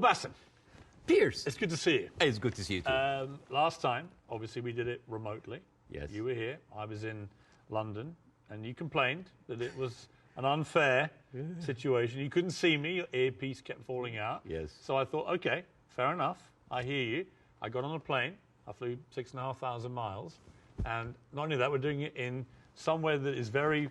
Bassem, Piers. it's good to see you. It's good to see you too. Last time, obviously, we did it remotely. Yes. You were here. I was in London, and you complained that it was an unfair situation. You couldn't see me. Your earpiece kept falling out. Yes. So I thought, okay, fair enough. I hear you. I got on a plane. I flew 6,500 miles. And not only that, we're doing it in somewhere that is very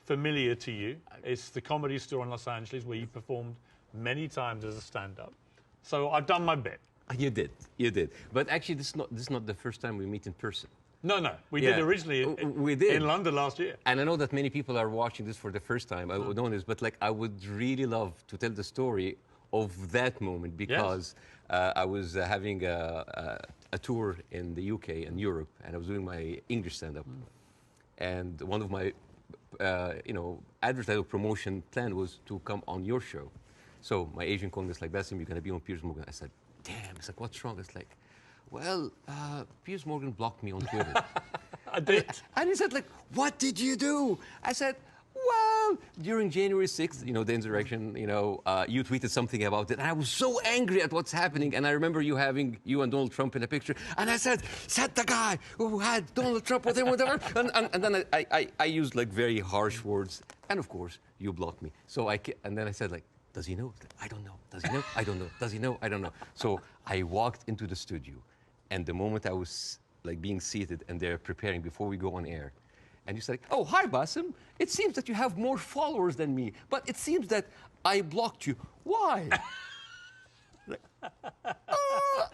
familiar to you. It's the Comedy Store in Los Angeles, where you performed many times as a stand-up. So I've done my bit. You did. But actually, this is not the first time we meet in person. No. We did originally in London last year. And I know that many people are watching this for the first time. I would know this, but like I would really love to tell the story of that moment because I was having a tour in the UK and Europe, and I was doing my English stand-up. And one of my, advertising promotion plan was to come on your show. So my agent called me, it's like, Bassem, you're going to be on Piers Morgan. I said, damn. It's like, what's wrong? It's like, well, Piers Morgan blocked me on Twitter. I did. And he said, like, what did you do? I said, well, during January 6th, the insurrection, you tweeted something about it. And I was so angry at what's happening. And I remember you having you and Donald Trump in a picture. And I said the guy who had Donald Trump with him, whatever. and then I used, like, very harsh words. And, of course, you blocked me. And then I said, like, does he know? I don't know. Does he know? I don't know. Does he know? I don't know. So I walked into the studio. And the moment I was, like, being seated and they're preparing before we go on air, and you said, oh, hi, Bassem. It seems that you have more followers than me, but it seems that I blocked you. Why?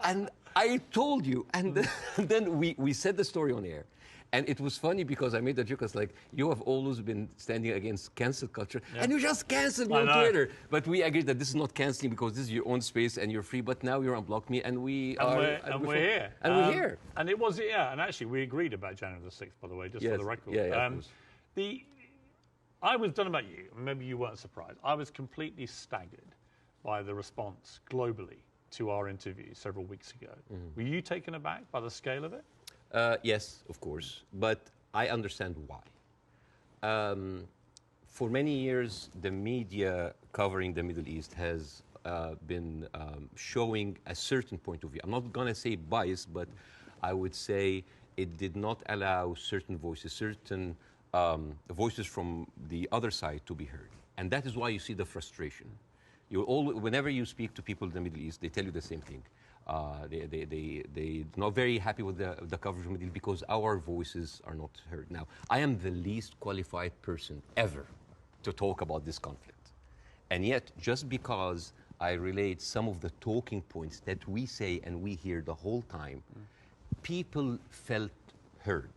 And I told you. And then we said the story on air. And it was funny because I made the joke. I was like, you have always been standing against cancel culture, and you just canceled me on Twitter. But we agreed that this is not canceling because this is your own space and you're free. But now you're unblocked me, and we're here. We're here. And it was, and actually we agreed about January the 6th, by the way, just for the record. Yeah, I was, don't know about you, maybe you weren't surprised. I was completely staggered by the response globally to our interview several weeks ago. Were you taken aback by the scale of it? Yes, of course, but I understand why. For many years, the media covering the Middle East has been showing a certain point of view. I'm not going to say bias, but I would say it did not allow certain voices from the other side to be heard. And that is why you see the frustration. Whenever you speak to people in the Middle East, they tell you the same thing. They're not very happy with the coverage of the Middle East because our voices are not heard. Now, I am the least qualified person ever to talk about this conflict. And yet, just because I relate some of the talking points that we say and we hear the whole time, people felt heard.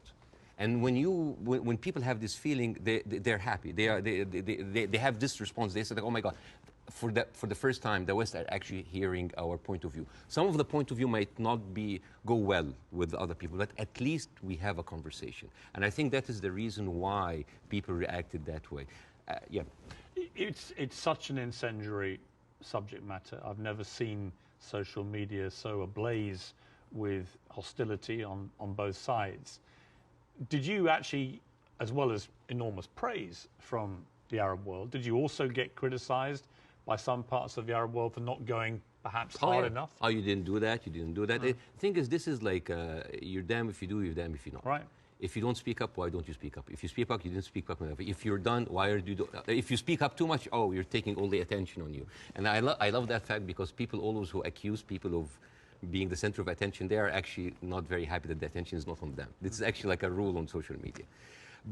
And when people have this feeling, they're happy. They have this response. They say, like, oh my God. For the first time, the West are actually hearing our point of view. Some of the point of view might not go well with other people, but at least we have a conversation. And I think that is the reason why people reacted that way. It's such an incendiary subject matter. I've never seen social media so ablaze with hostility on both sides. Did you actually, as well as enormous praise from the Arab world, did you also get criticized by some parts of the Arab world for not going perhaps hard enough? Oh, you didn't do that, The thing is, this is like, you're damned if you do, you're damned if you're not. Right. If you don't speak up, why don't you speak up? If you speak up, you didn't speak up enough. If you're done, why are you if you speak up too much, oh, you're taking all the attention on you. And I love that fact because people always who accuse people of being the center of attention, they are actually not very happy that the attention is not on them. This is actually like a rule on social media.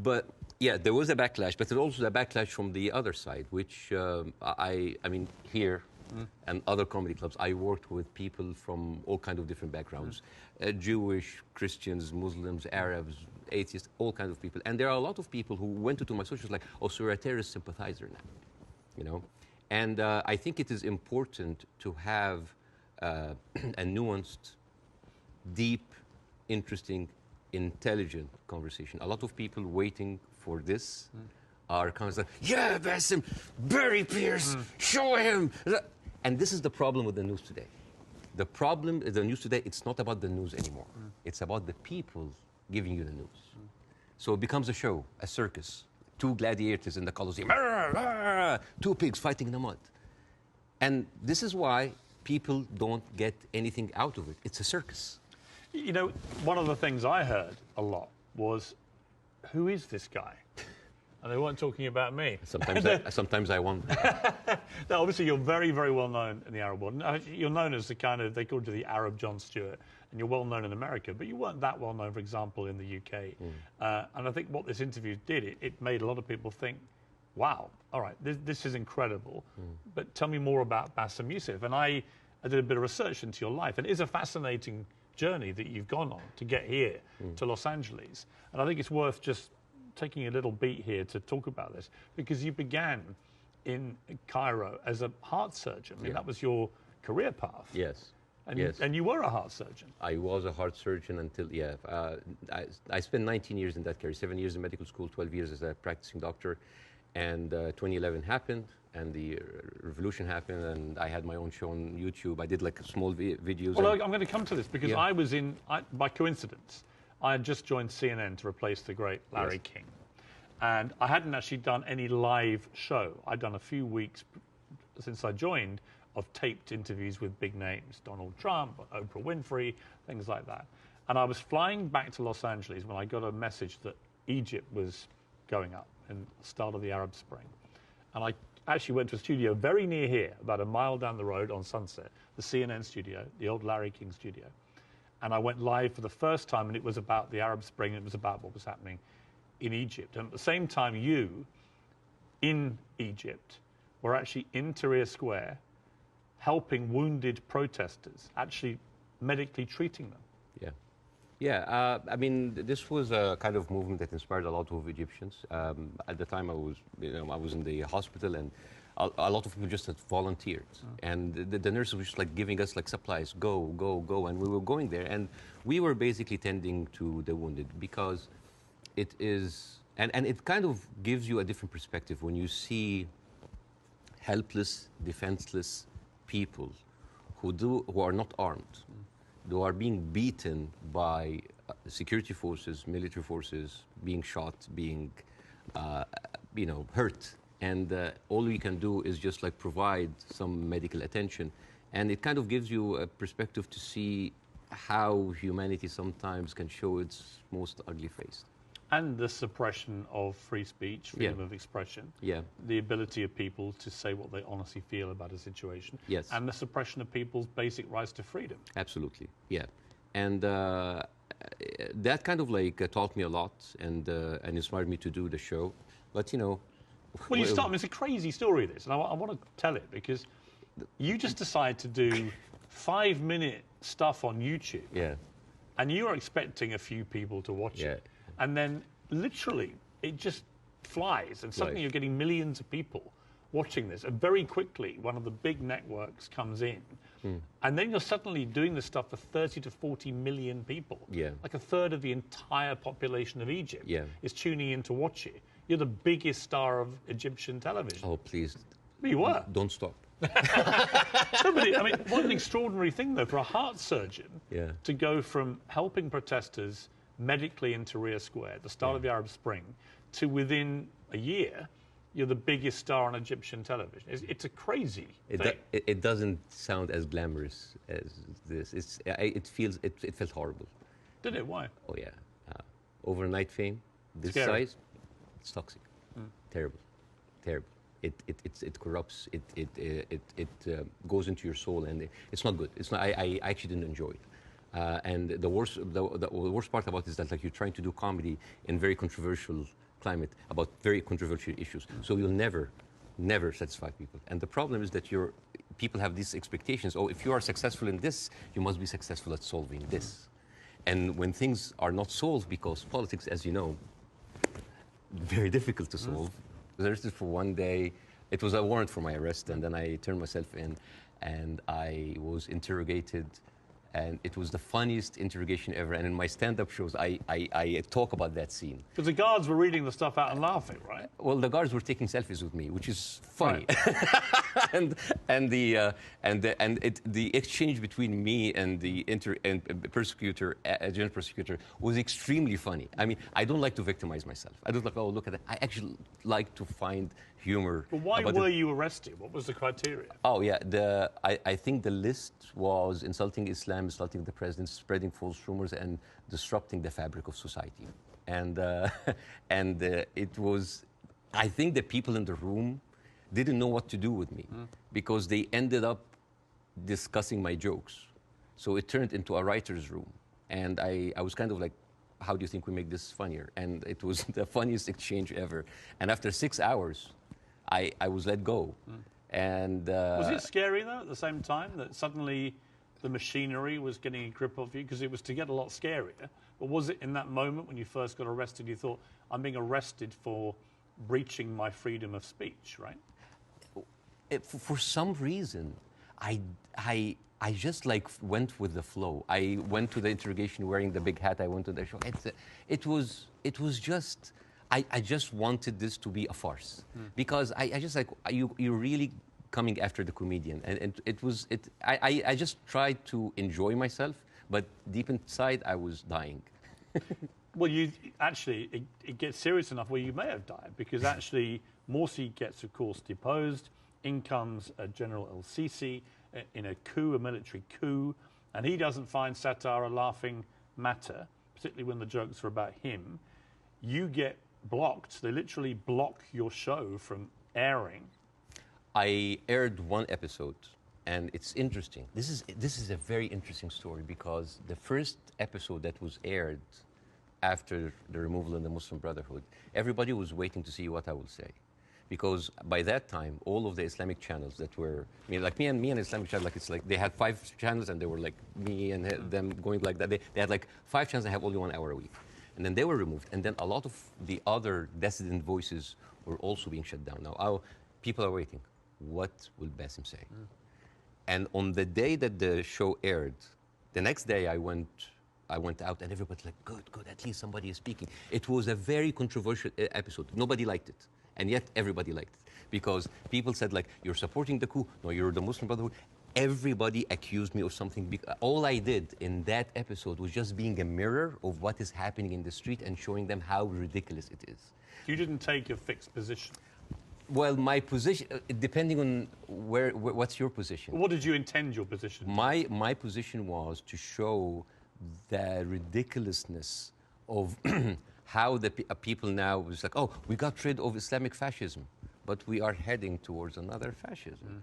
But yeah, there was a backlash, but there was also a backlash from the other side, which I mean, here and other comedy clubs, I worked with people from all kinds of different backgrounds, Jewish, Christians, Muslims, Arabs, atheists, all kinds of people. And there are a lot of people who went to my socials like, oh, so you're a terrorist sympathizer now, And I think it is important to have a nuanced, deep, interesting, intelligent conversation. A lot of people waiting for this are kind of like, yeah, Bassem, bury Piers, show him. And this is the problem with the news today. The problem is the news today, it's not about the news anymore. It's about the people giving you the news. So it becomes a show, a circus. Two gladiators in the Colosseum, two pigs fighting in the mud. And this is why people don't get anything out of it. It's a circus. You know, one of the things I heard a lot was, who is this guy? And they weren't talking about me. Sometimes I wonder. Now, obviously, you're very, very well known in the Arab world. You're known as the kind of, they called you the Arab Jon Stewart, and you're well known in America, but you weren't that well known, for example, in the UK. And I think what this interview did, it made a lot of people think, wow, all right, this is incredible. But tell me more about Bassem Youssef. And I did a bit of research into your life, and it is a fascinating journey that you've gone on to get here to Los Angeles. And I think it's worth just taking a little beat here to talk about this, because you began in Cairo as a heart surgeon. I mean, that was your career path. Yes. And, yes. And you were a heart surgeon. I was a heart surgeon until, I spent 19 years in that career, 7 years in medical school, 12 years as a practicing doctor. And 2011 happened, and the revolution happened, and I had my own show on YouTube. I did like small videos. Well, I'm going to come to this, because I was by coincidence, I had just joined CNN to replace the great Larry King. And I hadn't actually done any live show. I'd done a few weeks since I joined of taped interviews with big names, Donald Trump, Oprah Winfrey, things like that. And I was flying back to Los Angeles when I got a message that Egypt was going up in the start of the Arab Spring. And I actually went to a studio very near here, about a mile down the road on Sunset, the CNN studio, the old Larry King studio. And I went live for the first time, and it was about the Arab Spring, and it was about what was happening in Egypt. And at the same time, you, in Egypt, were actually in Tahrir Square, helping wounded protesters, actually medically treating them. Yeah. Yeah, I mean, this was a kind of movement that inspired a lot of Egyptians. At the time, I was in the hospital, and a lot of people just had volunteered. And the nurses were just like giving us like supplies, go, go, go. And we were going there. And we were basically tending to the wounded, because it is, and it kind of gives you a different perspective when you see helpless, defenseless people who are not armed, who are being beaten by security forces, military forces, being shot, being, hurt. And all we can do is just like provide some medical attention. And it kind of gives you a perspective to see how humanity sometimes can show its most ugly face. And the suppression of free speech, freedom of expression. Yeah. The ability of people to say what they honestly feel about a situation. Yes. And the suppression of people's basic rights to freedom. Absolutely, yeah. And that kind of like taught me a lot, and inspired me to do the show. But, Well, you start, I mean, it's a crazy story, this, and I want to tell it, because you just decide to do 5-minute stuff on YouTube. Yeah. And you are expecting a few people to watch it. And then literally it just flies, and suddenly you're getting millions of people watching this. And very quickly, one of the big networks comes in, and then you're suddenly doing this stuff for 30 to 40 million people. Yeah. Like a third of the entire population of Egypt is tuning in to watch it. You're the biggest star of Egyptian television. Oh, please. You were. Don't stop. Somebody, I mean, what an extraordinary thing, though, for a heart surgeon to go from helping protesters medically in Tahrir Square, the start of the Arab Spring, to within a year, you're the biggest star on Egyptian television. It's a crazy thing. It doesn't sound as glamorous as this. It felt horrible. Did it? Why? Oh, yeah. Overnight fame, this Scary. size, it's toxic. Terrible. Terrible. It corrupts. It goes into your soul, and it's not good. It's not. I actually didn't enjoy it. And the worst part about it is that like you're trying to do comedy in very controversial climate about very controversial issues. So you'll never satisfy people. And the problem is that people have these expectations. Oh, if you are successful in this, you must be successful at solving this. And when things are not solved, because politics, as you know, very difficult to solve. There's for one day, it was a warrant for my arrest, and then I turned myself in, and I was interrogated, and it was the funniest interrogation ever. And in my stand-up shows, I talk about that scene. Because the guards were reading the stuff out and laughing, right? Well, the guards were taking selfies with me, which is funny. Right. the exchange between me and the prosecutor, general prosecutor, was extremely funny. I mean, I don't like to victimize myself. I don't like, oh, look at that. I actually like to find humor. But why were you arrested? What was the criteria? Oh, yeah. I think the list was insulting Islam, insulting the president, spreading false rumors, and disrupting the fabric of society. And, it was, I think the people in the room didn't know what to do with me because they ended up discussing my jokes. So it turned into a writer's room. And I was kind of like, how do you think we make this funnier? And it was the funniest exchange ever. And after 6 hours, I was let go. And was it scary, though, at the same time, that suddenly the machinery was getting a grip of you? Because it was to get a lot scarier. But was it in that moment when you first got arrested, you thought, I'm being arrested for breaching my freedom of speech, right? For some reason, I just like went with the flow. I went to the interrogation wearing the big hat. I went to the show. It was just, I just wanted this to be a farce because I just like, you're really coming after the comedian. And I just tried to enjoy myself, but deep inside I was dying. Well, it gets serious enough where you may have died because actually Morsi gets, of course, deposed. In comes General El-Sisi in a coup, a military coup, and he doesn't find satire a laughing matter, particularly when the jokes are about him. You get blocked. They literally block your show from airing. I aired one episode, and it's interesting. This is a very interesting story because the first episode that was aired after the removal of the Muslim Brotherhood, everybody was waiting to see what I will say. Because by that time, all of the Islamic channels that were, like me and Islamic channel, like it's like they had 5 channels and they were like me and them going like that. They had like 5 channels and have only 1 hour a week. And then they were removed. And then a lot of the other dissident voices were also being shut down. Now, people are waiting. What will Bassem say? And on the day that the show aired, the next day I went out and everybody's like, good, at least somebody is speaking. It was a very controversial episode. Nobody liked it. And yet everybody liked it because people said like, you're supporting the coup. No, you're the Muslim Brotherhood. Everybody accused me of something. All I did in that episode was just being a mirror of what is happening in the street and showing them how ridiculous it is. You didn't take a fixed position. Well, my position, depending on what's your position? What did you intend your position? My position was to show the ridiculousness of how the people now was like, oh, we got rid of Islamic fascism, but we are heading towards another fascism.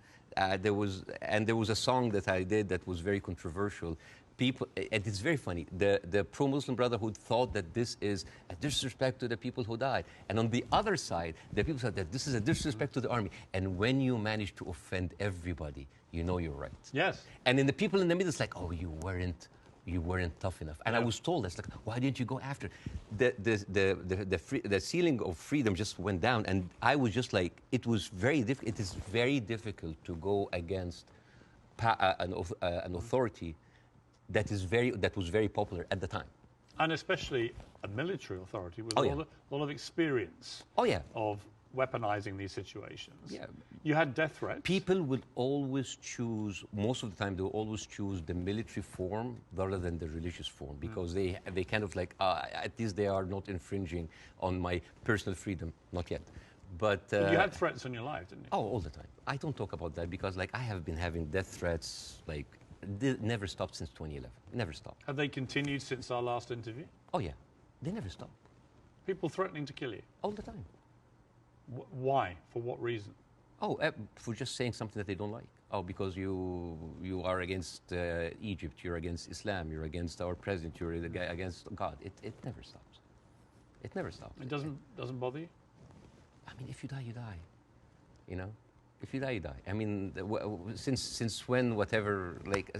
There was a song that I did that was very controversial. People, and it's very funny. The pro-Muslim Brotherhood thought that this is a disrespect to the people who died, and on the other side, the people said that this is a disrespect to the army. And when you manage to offend everybody, you know you're right. Yes. And then the people in the middle, it's like, oh, you weren't tough enough. And I was told, it's like, why didn't you go after? The ceiling of freedom just went down, and I was just like, it is very difficult to go against an authority that was very popular at the time. And especially a military authority with a lot of experience of weaponizing these situations. Yeah. You had death threats. People would always choose, most of the time, they will always choose the military form rather than the religious form because they kind of like, at least they are not infringing on my personal freedom. Not yet. But you had threats on your life, didn't you? Oh, all the time. I don't talk about that because like I have been having death threats like never stopped since 2011. Never stopped. Have they continued since our last interview? Oh yeah, they never stopped. People threatening to kill you? All the time. Why? For what reason? Oh, for just saying something that they don't like. Oh, because you are against Egypt, you're against Islam, you're against our president, you're against God. It never stops. It never stops. It doesn't bother you? I mean, if you die, you die. You know? If you die, you die. I mean, since when, whatever, like,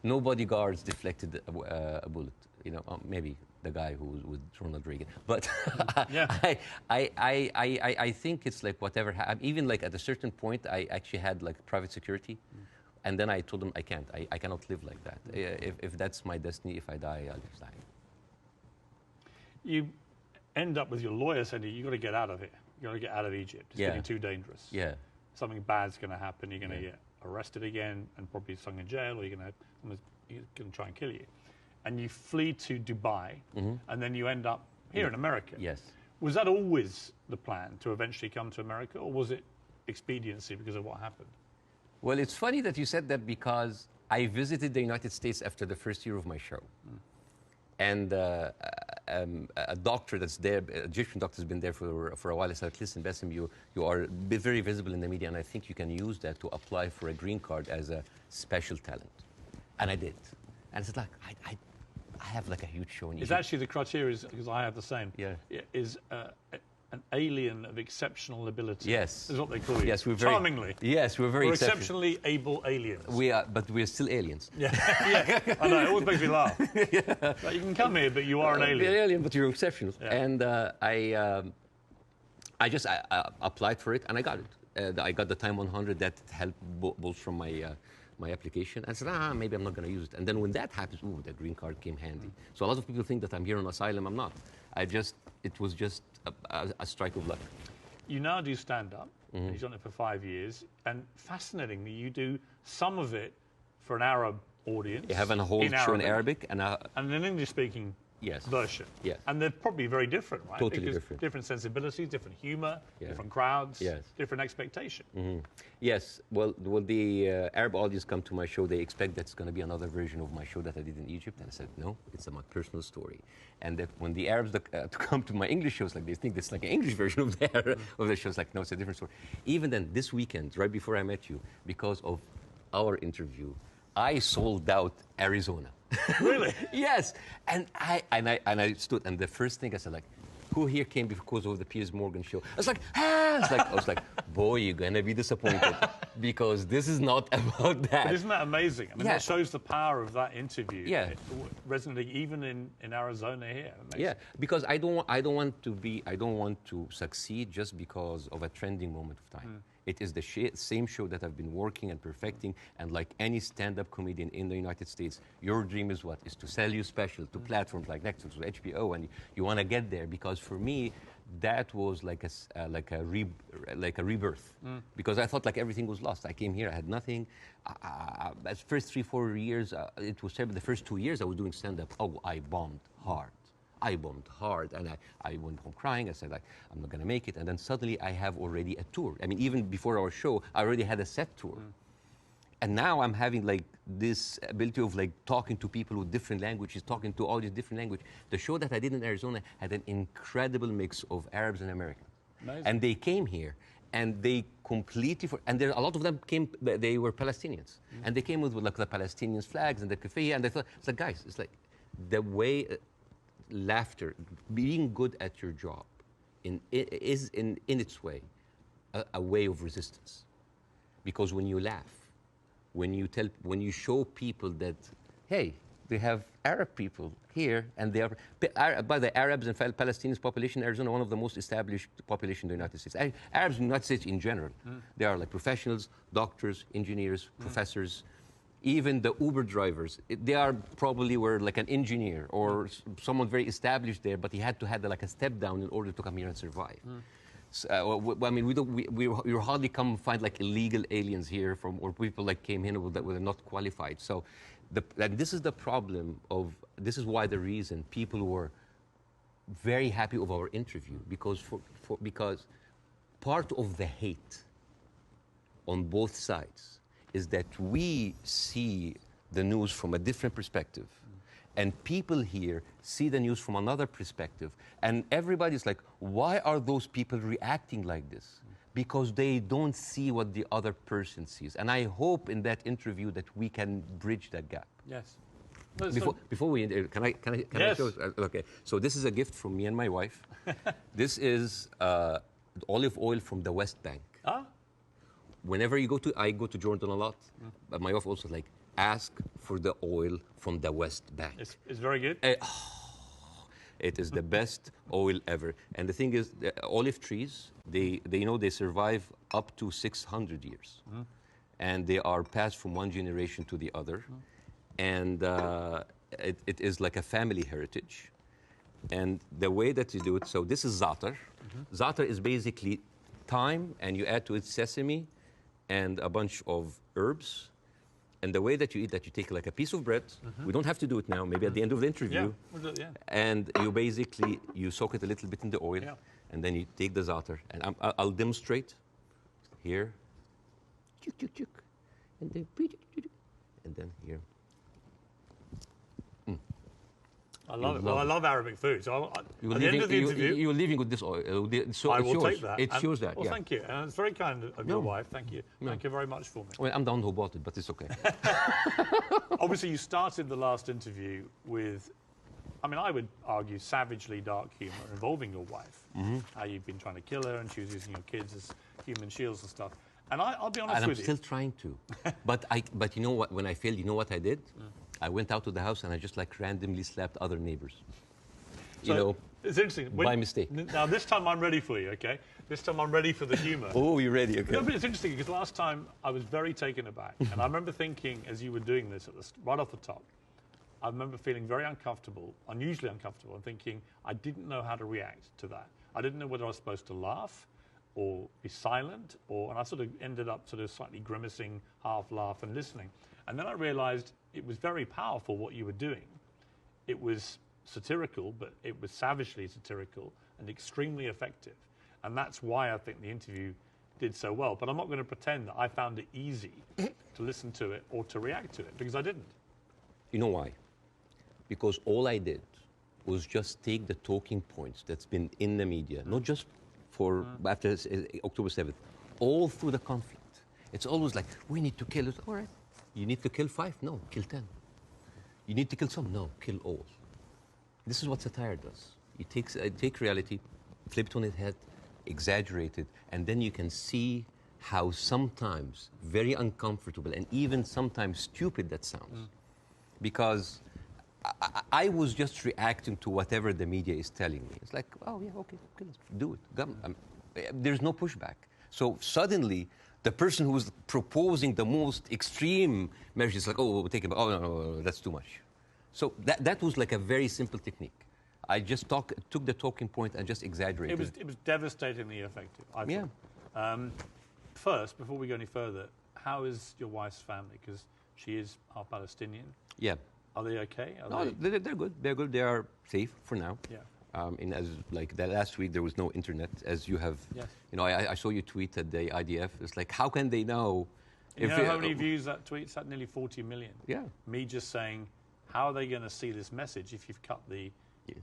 no bodyguards deflected a bullet. You know, maybe the guy who was with Ronald Reagan. But I think it's like whatever. Even like at a certain point, I actually had like private security. And then I told them I can't. I cannot live like that. If that's my destiny, if I die, I'll just die. You end up with your lawyer saying, you've got to get out of here. You've got to get out of Egypt. It's getting too dangerous. Yeah. Something bad's going to happen. You're going to get arrested again and probably thrown in jail, or you're going to try and kill you. And you flee to Dubai, and then you end up here in America. Yes. Was that always the plan, to eventually come to America, or was it expediency because of what happened? Well, it's funny that you said that because I visited the United States after the first year of my show. And a doctor that's there, an Egyptian doctor, has been there for a while. I said, listen, Bassem, you are very visible in the media, and I think you can use that to apply for a green card as a special talent. And I did. And I said, like, I have like a huge show in Egypt. It's actually the criteria, because I have the same. Yeah. Is an alien of exceptional ability. Yes. Is what they call you. Yes, we're very... Charmingly. Yes, we're very exceptionally able aliens. We are, but we're still aliens. Yeah, yeah. I know, it always makes me laugh. Yeah. Like, you can come here, but you are an alien. You're an alien, but you're exceptional. Yeah. And I just applied for it, and I got it. I got the Time 100 that helped bolster my application. I said, maybe I'm not going to use it. And then when that happens, ooh, the green card came handy. So a lot of people think that I'm here on asylum. I'm not. It was just a strike of luck. You now do stand-up. You've done it for 5 years. And fascinatingly, you do some of it for an Arab audience. You have a whole show in Arabic and an English-speaking version. Yes. And they're probably very different, right? Totally because different. Different sensibilities, different humor, different crowds, different expectation. Yes. Well, the Arab audience come to my show, they expect that's going to be another version of my show that I did in Egypt. And I said, no, it's my personal story. And that when the Arabs to come to my English shows, like they think it's like an English version of the shows. Like, no, it's a different story. Even then, this weekend, right before I met you, because of our interview, I sold out Arizona. Really? Yes. And I stood, and the first thing I said, like, who here came because of the Piers Morgan show? I was like, I was like, boy, you're gonna be disappointed because this is not about that. But isn't that amazing? I mean, that shows the power of that interview. Yeah. Resonating even in Arizona here. Amazing. Yeah, because I don't want to succeed just because of a trending moment of time. It is the same show that I've been working and perfecting, and like any stand-up comedian in the United States, your dream is what? Is to sell your special to platforms like Netflix, to HBO, and you want to get there. Because for me, that was like a rebirth. Because I thought like everything was lost. I came here, I had nothing. As first 3-4 years, it was terrible. The first 2 years I was doing stand-up. Oh, I bombed hard. And I went home crying. I said, like, I'm not going to make it. And then suddenly I have already a tour. I mean, even before our show, I already had a set tour. And now I'm having like this ability of like talking to people with different languages, talking to all these different languages. The show that I did in Arizona had an incredible mix of Arabs and Americans. Amazing. And they came here and they completely, and there, a lot of them came, they were Palestinians. And they came with like the Palestinian flags and the keffiyeh. And they thought, it's like, guys, it's like the way... laughter, being good at your job, is in its way a way of resistance, because when you laugh, when you show people that, hey, they have Arab people here, and they are by the Arabs and Palestinians population in Arizona, one of the most established population in the United States. Arabs in the United States in general, they are like professionals, doctors, engineers, professors. Even the Uber drivers, they are probably were like an engineer or someone very established there, but he had to have like a step down in order to come here and survive. So, I mean, we hardly come find like illegal aliens here or people like came here that were not qualified. So, and this is the problem this is why the reason people were very happy of our interview, because because part of the hate on both sides is that we see the news from a different perspective. And people here see the news from another perspective. And everybody's like, why are those people reacting like this? Because they don't see what the other person sees. And I hope in that interview that we can bridge that gap. Yes. Before we, can I yes. show? Okay, so this is a gift from me and my wife. This is olive oil from the West Bank. Whenever I go to Jordan a lot, but my wife also like, ask for the oil from the West Bank. It's very good. It is the best oil ever. And the thing is, the olive trees, they survive up to 600 years. And they are passed from one generation to the other. And it is like a family heritage. And the way that you do it, so this is za'atar. Za'atar is basically thyme, and you add to it sesame, and a bunch of herbs, And the way that you eat that, you take like a piece of bread. We don't have to do it now. Maybe at the end of the interview. Yeah, we'll do it, yeah. And you soak it a little bit in the oil, and then you take the za'atar. And I'll demonstrate here. Chuk, chuk, chuk. And then here. I love it. Well, I love Arabic food. So at the end of the interview, you're leaving with this oil. So I will take that. It shows that. Well, thank you. And it's very kind of your wife. Thank you. Thank you very much for me. Well, I'm the one who bought it, but it's okay. Obviously, you started the last interview with, I mean, I would argue savagely dark humour involving your wife. How you've been trying to kill her and she was using your kids as human shields and stuff. And I'll be honest with you. And I'm still trying to. But you know what? When I failed, you know what I did? I went out to the house and I just like randomly slapped other neighbors. So, it's interesting. By mistake. Now, this time I'm ready for you, okay? This time I'm ready for the humour. Oh, you're ready, okay. No, but it's interesting because last time I was very taken aback. And I remember thinking, as you were doing this right off the top, I remember feeling very uncomfortable, unusually uncomfortable, and thinking I didn't know how to react to that. I didn't know whether I was supposed to laugh or be silent, and I sort of ended up sort of slightly grimacing, half laugh and listening. And then I realized it was very powerful what you were doing. It was satirical, but it was savagely satirical and extremely effective. And that's why I think the interview did so well. But I'm not going to pretend that I found it easy to listen to it or to react to it, because I didn't. You know why? Because all I did was just take the talking points that's been in the media, not just for after October 7th, all through the conflict. It's always like, we need to kill it. All right. You need to kill 5? No, kill 10. You need to kill some? No, kill all. This is what satire does. It take reality, flip it on its head, exaggerate it, and then you can see how sometimes very uncomfortable and even sometimes stupid that sounds. Because I was just reacting to whatever the media is telling me. It's like, oh yeah, okay, let's do it. There's no pushback. So suddenly, the person who's proposing the most extreme measures is like, oh, we'll take it. Oh no, that's too much. So that was like a very simple technique. I just took the talking point and just exaggerated. It was devastatingly effective, I think. Yeah. First, before we go any further, how is your wife's family? Because she is half Palestinian. Yeah. Are they okay? They're good. They're good. They are safe for now. Yeah. As like the last week, there was no internet, as you have. Yes. You know, I saw you tweet at the IDF. It's like, how can they know? You know how many views that tweet's had? Nearly 40 million. Yeah. Me just saying, how are they going to see this message if you've cut the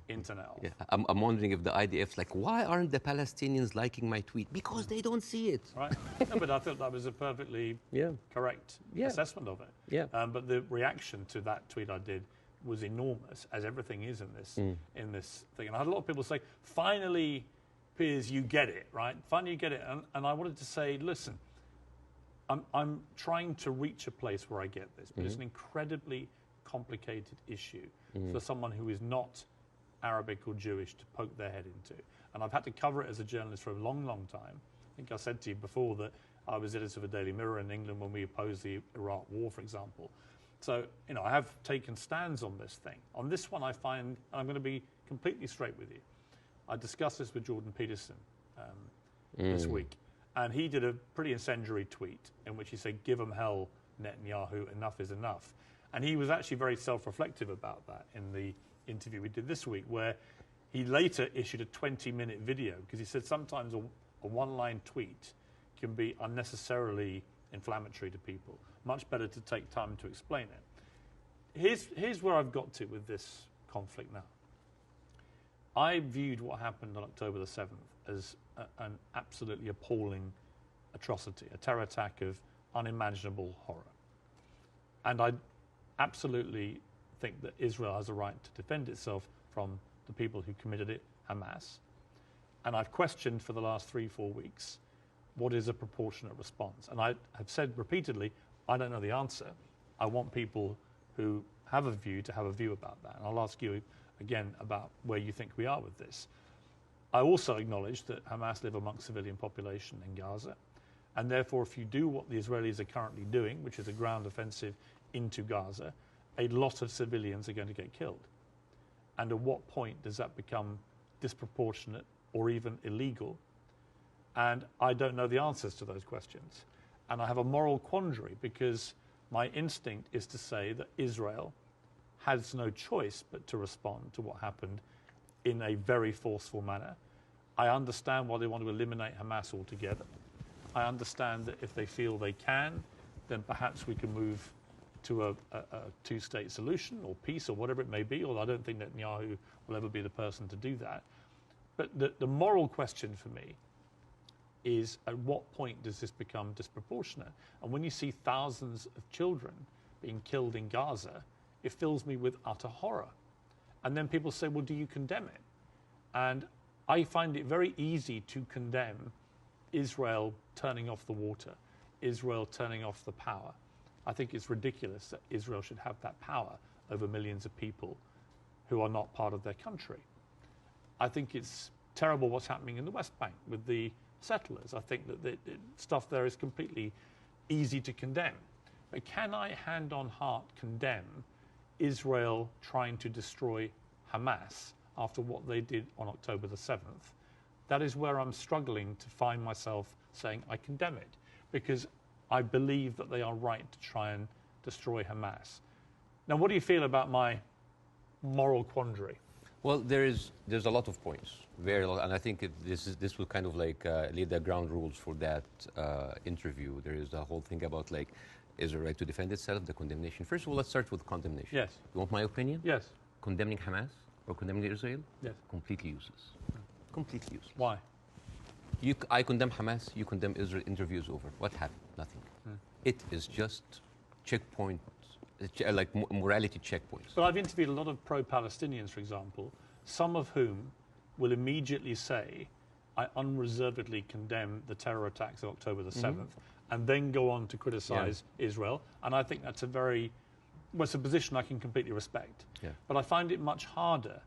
internet off? Yeah. I'm wondering if the IDF's like, why aren't the Palestinians liking my tweet? Because they don't see it. Right. No, but I thought that was a perfectly correct assessment of it. Yeah. But the reaction to that tweet I did was enormous, as everything is in this thing. And I had a lot of people say, finally, Piers, you get it, right? Finally, you get it. And I wanted to say, listen, I'm trying to reach a place where I get this, but it's an incredibly complicated issue for someone who is not Arabic or Jewish to poke their head into. And I've had to cover it as a journalist for a long, long time. I think I said to you before that I was editor of a Daily Mirror in England when we opposed the Iraq War, for example. So, you know, I have taken stands on this thing. On this one, I find, and I'm going to be completely straight with you, I discussed this with Jordan Peterson this week, and he did a pretty incendiary tweet in which he said, give them hell, Netanyahu, enough is enough. And he was actually very self-reflective about that in the interview we did this week, where he later issued a 20-minute video, because he said sometimes a one-line tweet can be unnecessarily inflammatory to people. Much better to take time to explain it. Here's where I've got to with this conflict now. I viewed what happened on October the 7th as an absolutely appalling atrocity, a terror attack of unimaginable horror. And I absolutely think that Israel has a right to defend itself from the people who committed it, Hamas. And I've questioned for the last 3-4 weeks, what is a proportionate response? And I have said repeatedly, I don't know the answer. I want people who have a view to have a view about that. And I'll ask you again about where you think we are with this. I also acknowledge that Hamas live amongst civilian population in Gaza. And therefore, if you do what the Israelis are currently doing, which is a ground offensive into Gaza, a lot of civilians are going to get killed. And at what point does that become disproportionate or even illegal? And I don't know the answers to those questions. And I have a moral quandary, because my instinct is to say that Israel has no choice but to respond to what happened in a very forceful manner. I understand why they want to eliminate Hamas altogether. I understand that if they feel they can, then perhaps we can move to a two-state solution or peace or whatever it may be, although I don't think Netanyahu will ever be the person to do that. But the moral question for me is, at what point does this become disproportionate? And when you see thousands of children being killed in Gaza, it fills me with utter horror. And then people say, well, do you condemn it? And I find it very easy to condemn Israel turning off the water, Israel turning off the power. I think it's ridiculous that Israel should have that power over millions of people who are not part of their country. I think it's terrible what's happening in the West Bank with the settlers. I think that the stuff there is completely easy to condemn. But can I, hand on heart, condemn Israel trying to destroy Hamas after what they did on October the 7th? That is where I'm struggling to find myself saying I condemn it, because I believe that they are right to try and destroy Hamas. Now, what do you feel about my moral quandary? Well, there's a lot of points, very lot, and I think this will kind of like lay the ground rules for that interview. There is a whole thing about like, is the right to defend itself, the condemnation. First of all, let's start with condemnation. Yes. You want my opinion? Yes. Condemning Hamas or condemning Israel? Yes. Completely useless. Completely useless. Why? I condemn Hamas, you condemn Israel, interview's over. What happened? Nothing. It is just checkpoints, like morality checkpoints. But I've interviewed a lot of pro-Palestinians, for example, some of whom will immediately say, I unreservedly condemn the terror attacks of October the 7th, and then go on to criticize Israel. And I think that's it's a position I can completely respect. Yeah. But I find it much harder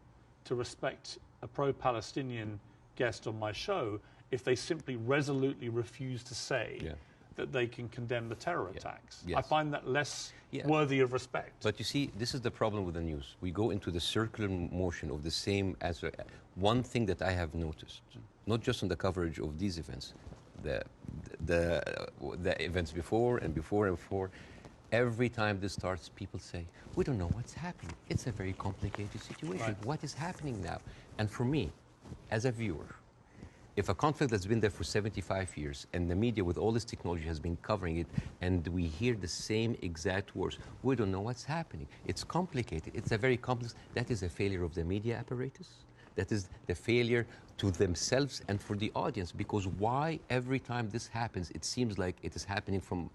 to respect a pro-Palestinian guest on my show if they simply resolutely refuse to say that they can condemn the terror attacks. Yes. I find that less worthy of respect. But you see, this is the problem with the news. We go into the circular motion of the same answer. One thing that I have noticed, not just on the coverage of these events, the events before and before and before, every time this starts, people say, we don't know what's happening. It's a very complicated situation. Right. What is happening now? And for me, as a viewer, if a conflict that's been there for 75 years and the media with all this technology has been covering it and we hear the same exact words, we don't know what's happening. It's complicated. It's a very complex. That is a failure of the media apparatus. That is the failure to themselves and for the audience, because why every time this happens, it seems like it is happening from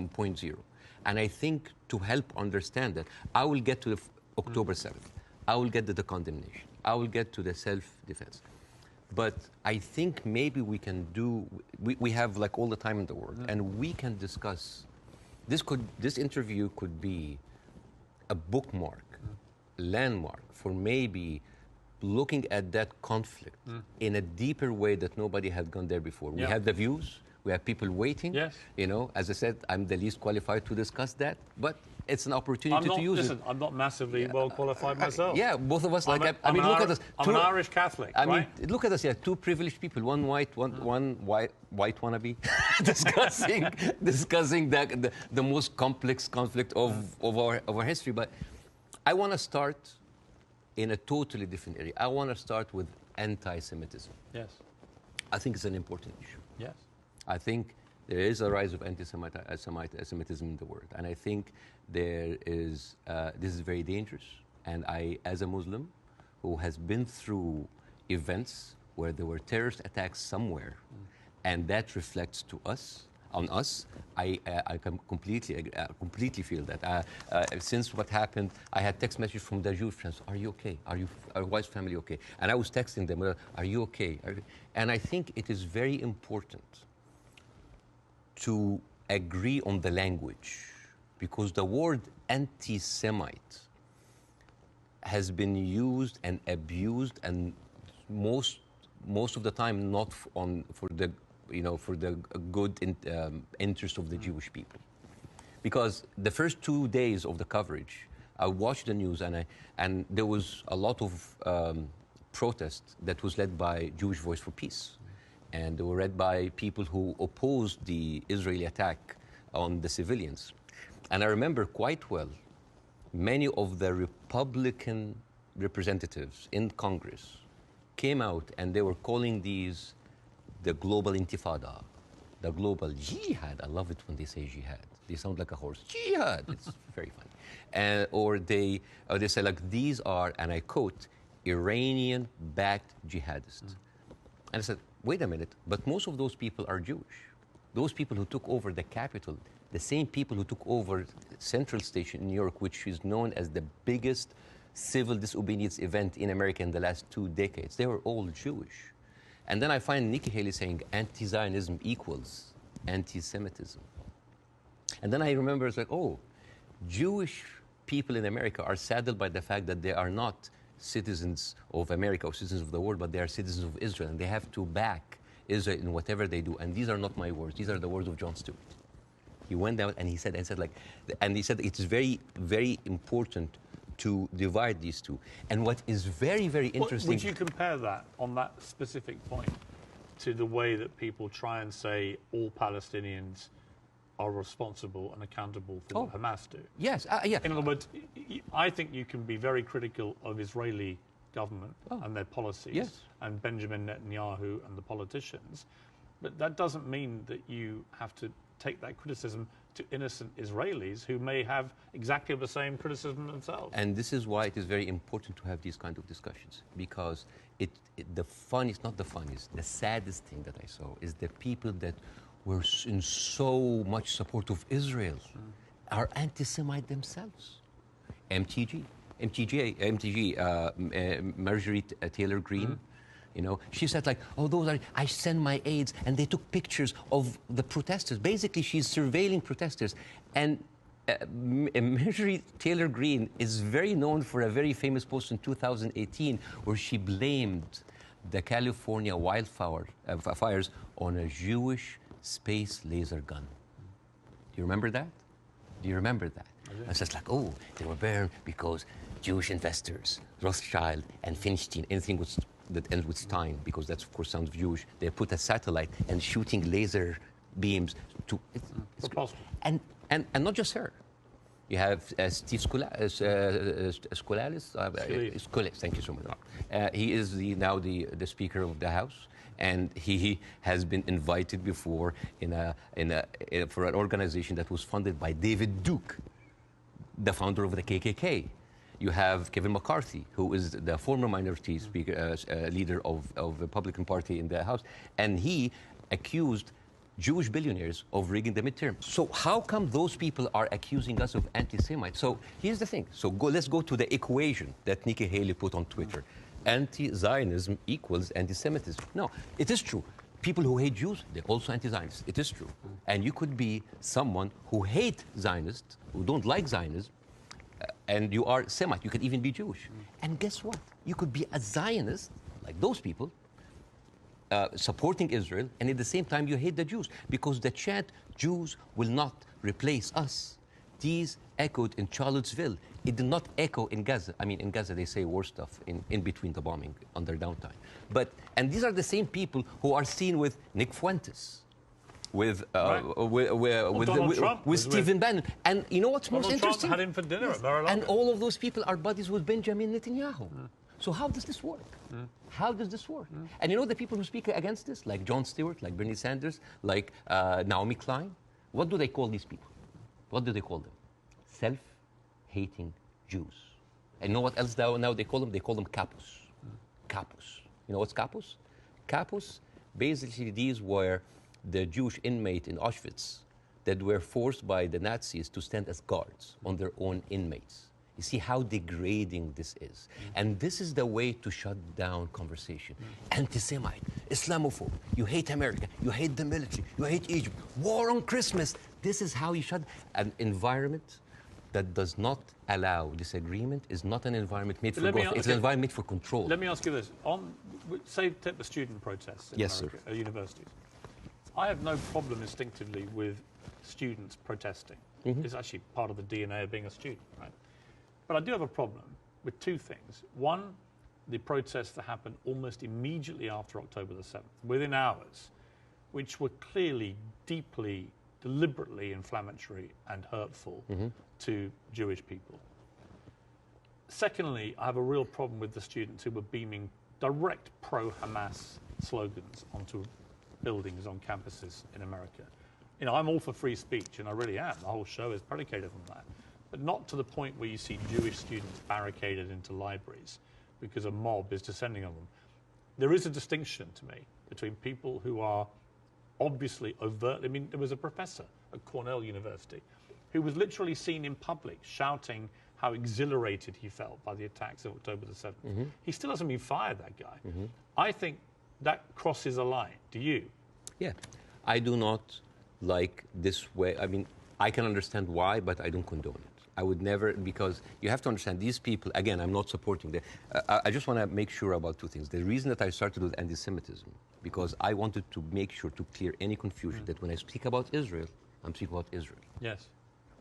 point zero. And I think to help understand that, I will get to the October 7th. I will get to the condemnation. I will get to the self-defense. But I think maybe we can we have like all the time in the world, and we can discuss, this interview could be a bookmark, landmark for maybe looking at that conflict in a deeper way that nobody had gone there before. We have the views, we have people waiting. Yes. You know, as I said, I'm the least qualified to discuss that, but it's an opportunity to use it. I'm not massively well qualified myself. Yeah, both of us. I mean, look at us. I'm an Irish Catholic. I mean, right? look at us. Yeah, two privileged people. One white, one white wannabe, discussing the most complex conflict of our history. But I want to start in a totally different area. I want to start with anti-Semitism. Yes. I think it's an important issue. Yes. I think there is a rise of anti-Semitism in the world, and I think there is. This is very dangerous. And I, as a Muslim, who has been through events where there were terrorist attacks somewhere, and that reflects on us, I can completely feel that. Since what happened, I had text messages from the Jewish friends. Are you okay? Are your wife's family okay? And I was texting them. Are you okay? And I think it is very important to agree on the language, because the word anti-Semite has been used and abused, and most of the time not for the good interest of the Jewish people. Because the first 2 days of the coverage, I watched the news, and there was a lot of protest that was led by Jewish Voice for Peace. And they were led by people who opposed the Israeli attack on the civilians. And I remember quite well, many of the Republican representatives in Congress came out and they were calling these the global intifada, the global jihad. I love it when they say jihad. They sound like a horse. Jihad. It's very funny. Or they say like, these are, and I quote, Iranian-backed jihadists. And I said, wait a minute, but most of those people are Jewish. Those people who took over the Capitol, the same people who took over Central Station in New York, which is known as the biggest civil disobedience event in America in the last 2 decades, they were all Jewish. And then I find Nikki Haley saying anti-Zionism equals anti-Semitism. And then I remember it's like, oh, Jewish people in America are saddened by the fact that they are not citizens of America or citizens of the world, but they are citizens of Israel, and they have to back Israel in whatever they do. And these are not my words; these are the words of Jon Stewart. He went out and he said, it's very, very important to divide these two. And what is very, very interesting. Would you compare that on that specific point to the way that people try and say all Palestinians are responsible and accountable for what Hamas do? Yes, yeah. In other words, I think you can be very critical of Israeli government and their policies and Benjamin Netanyahu and the politicians, but that doesn't mean that you have to take that criticism to innocent Israelis who may have exactly the same criticism themselves. And this is why it is very important to have these kind of discussions, because the funniest, not the funniest, the saddest thing that I saw is the people that were in so much support of Israel are anti-Semite themselves. MTG, Marjorie Taylor Greene, you know, she said like, oh, those are, I send my aides, and they took pictures of the protesters. Basically, she's surveilling protesters. And Marjorie Taylor Greene is very known for a very famous post in 2018 where she blamed the California wildfires on a Jewish space laser gun. Do you remember that? Do you remember that? And it's just like, oh, they were burned because Jewish investors, Rothschild and Feinstein, anything that ends with Stein, because that of course sounds Jewish, they put a satellite and shooting laser beams to... It's possible. And not just her. You have Steve Skoulas, thank you so much. He is now the Speaker of the House. And he has been invited before for an organization that was funded by David Duke, the founder of the KKK. You have Kevin McCarthy, who is the former minority speaker, leader of the Republican Party in the House, and he accused Jewish billionaires of rigging the midterm. So how come those people are accusing us of anti-Semites? So here's the thing. So let's go to the equation that Nikki Haley put on Twitter. Anti-Zionism equals anti-Semitism. No, it is true. People who hate Jews, they're also anti-Zionists. It is true. And you could be someone who hate Zionists, who don't like Zionism, and you are Semite. You could even be Jewish. And guess what? You could be a Zionist, like those people, supporting Israel, and at the same time you hate the Jews. Because the chant, Jews will not replace us, these echoed in Charlottesville. It did not echo in Gaza. I mean, in Gaza, they say worse stuff in between the bombing, on their downtime. And these are the same people who are seen with Nick Fuentes, with Stephen Bannon. And you know what's most interesting? Trump had him for dinner at Mar-a-Lago. And all of those people are buddies with Benjamin Netanyahu. So how does this work? How does this work? And you know the people who speak against this, like Jon Stewart, like Bernie Sanders, like Naomi Klein, what do they call these people? What do they call them? Self-hating Jews. And you know what else now they call them? They call them capos. Capos. You know what's capos? Capos, basically these were the Jewish inmate in Auschwitz that were forced by the Nazis to stand as guards on their own inmates. You see how degrading this is. And this is the way to shut down conversation. Anti-Semite, Islamophobe, you hate America, you hate the military, you hate Egypt, war on Christmas. This is how you shut an environment that does not allow disagreement is not an environment made for growth. It's an environment made for control. Let me ask you this. Say, take the student protests in America, at universities. I have no problem instinctively with students protesting. It's actually part of the DNA of being a student, right? But I do have a problem with two things. One, the protests that happened almost immediately after October the 7th, within hours, which were clearly deeply deliberately inflammatory and hurtful to Jewish people. Secondly, I have a real problem with the students who were beaming direct pro-Hamas slogans onto buildings on campuses in America. You know, I'm all for free speech, and I really am. The whole show is predicated on that. But not to the point where you see Jewish students barricaded into libraries because a mob is descending on them. There is a distinction to me between people who are obviously overtly... I mean, there was a professor at Cornell University who was literally seen in public shouting how exhilarated he felt by the attacks of October the 7th. He still hasn't been fired, that guy. I think that crosses a line. Do you? Yeah. I do not like this way. I mean, I can understand why, but I don't condone it. I would never, because you have to understand these people, again, I'm not supporting them. I just want to make sure about two things. The reason that I started with anti-Semitism, because I wanted to make sure to clear any confusion that when I speak about Israel, I'm speaking about Israel. Yes.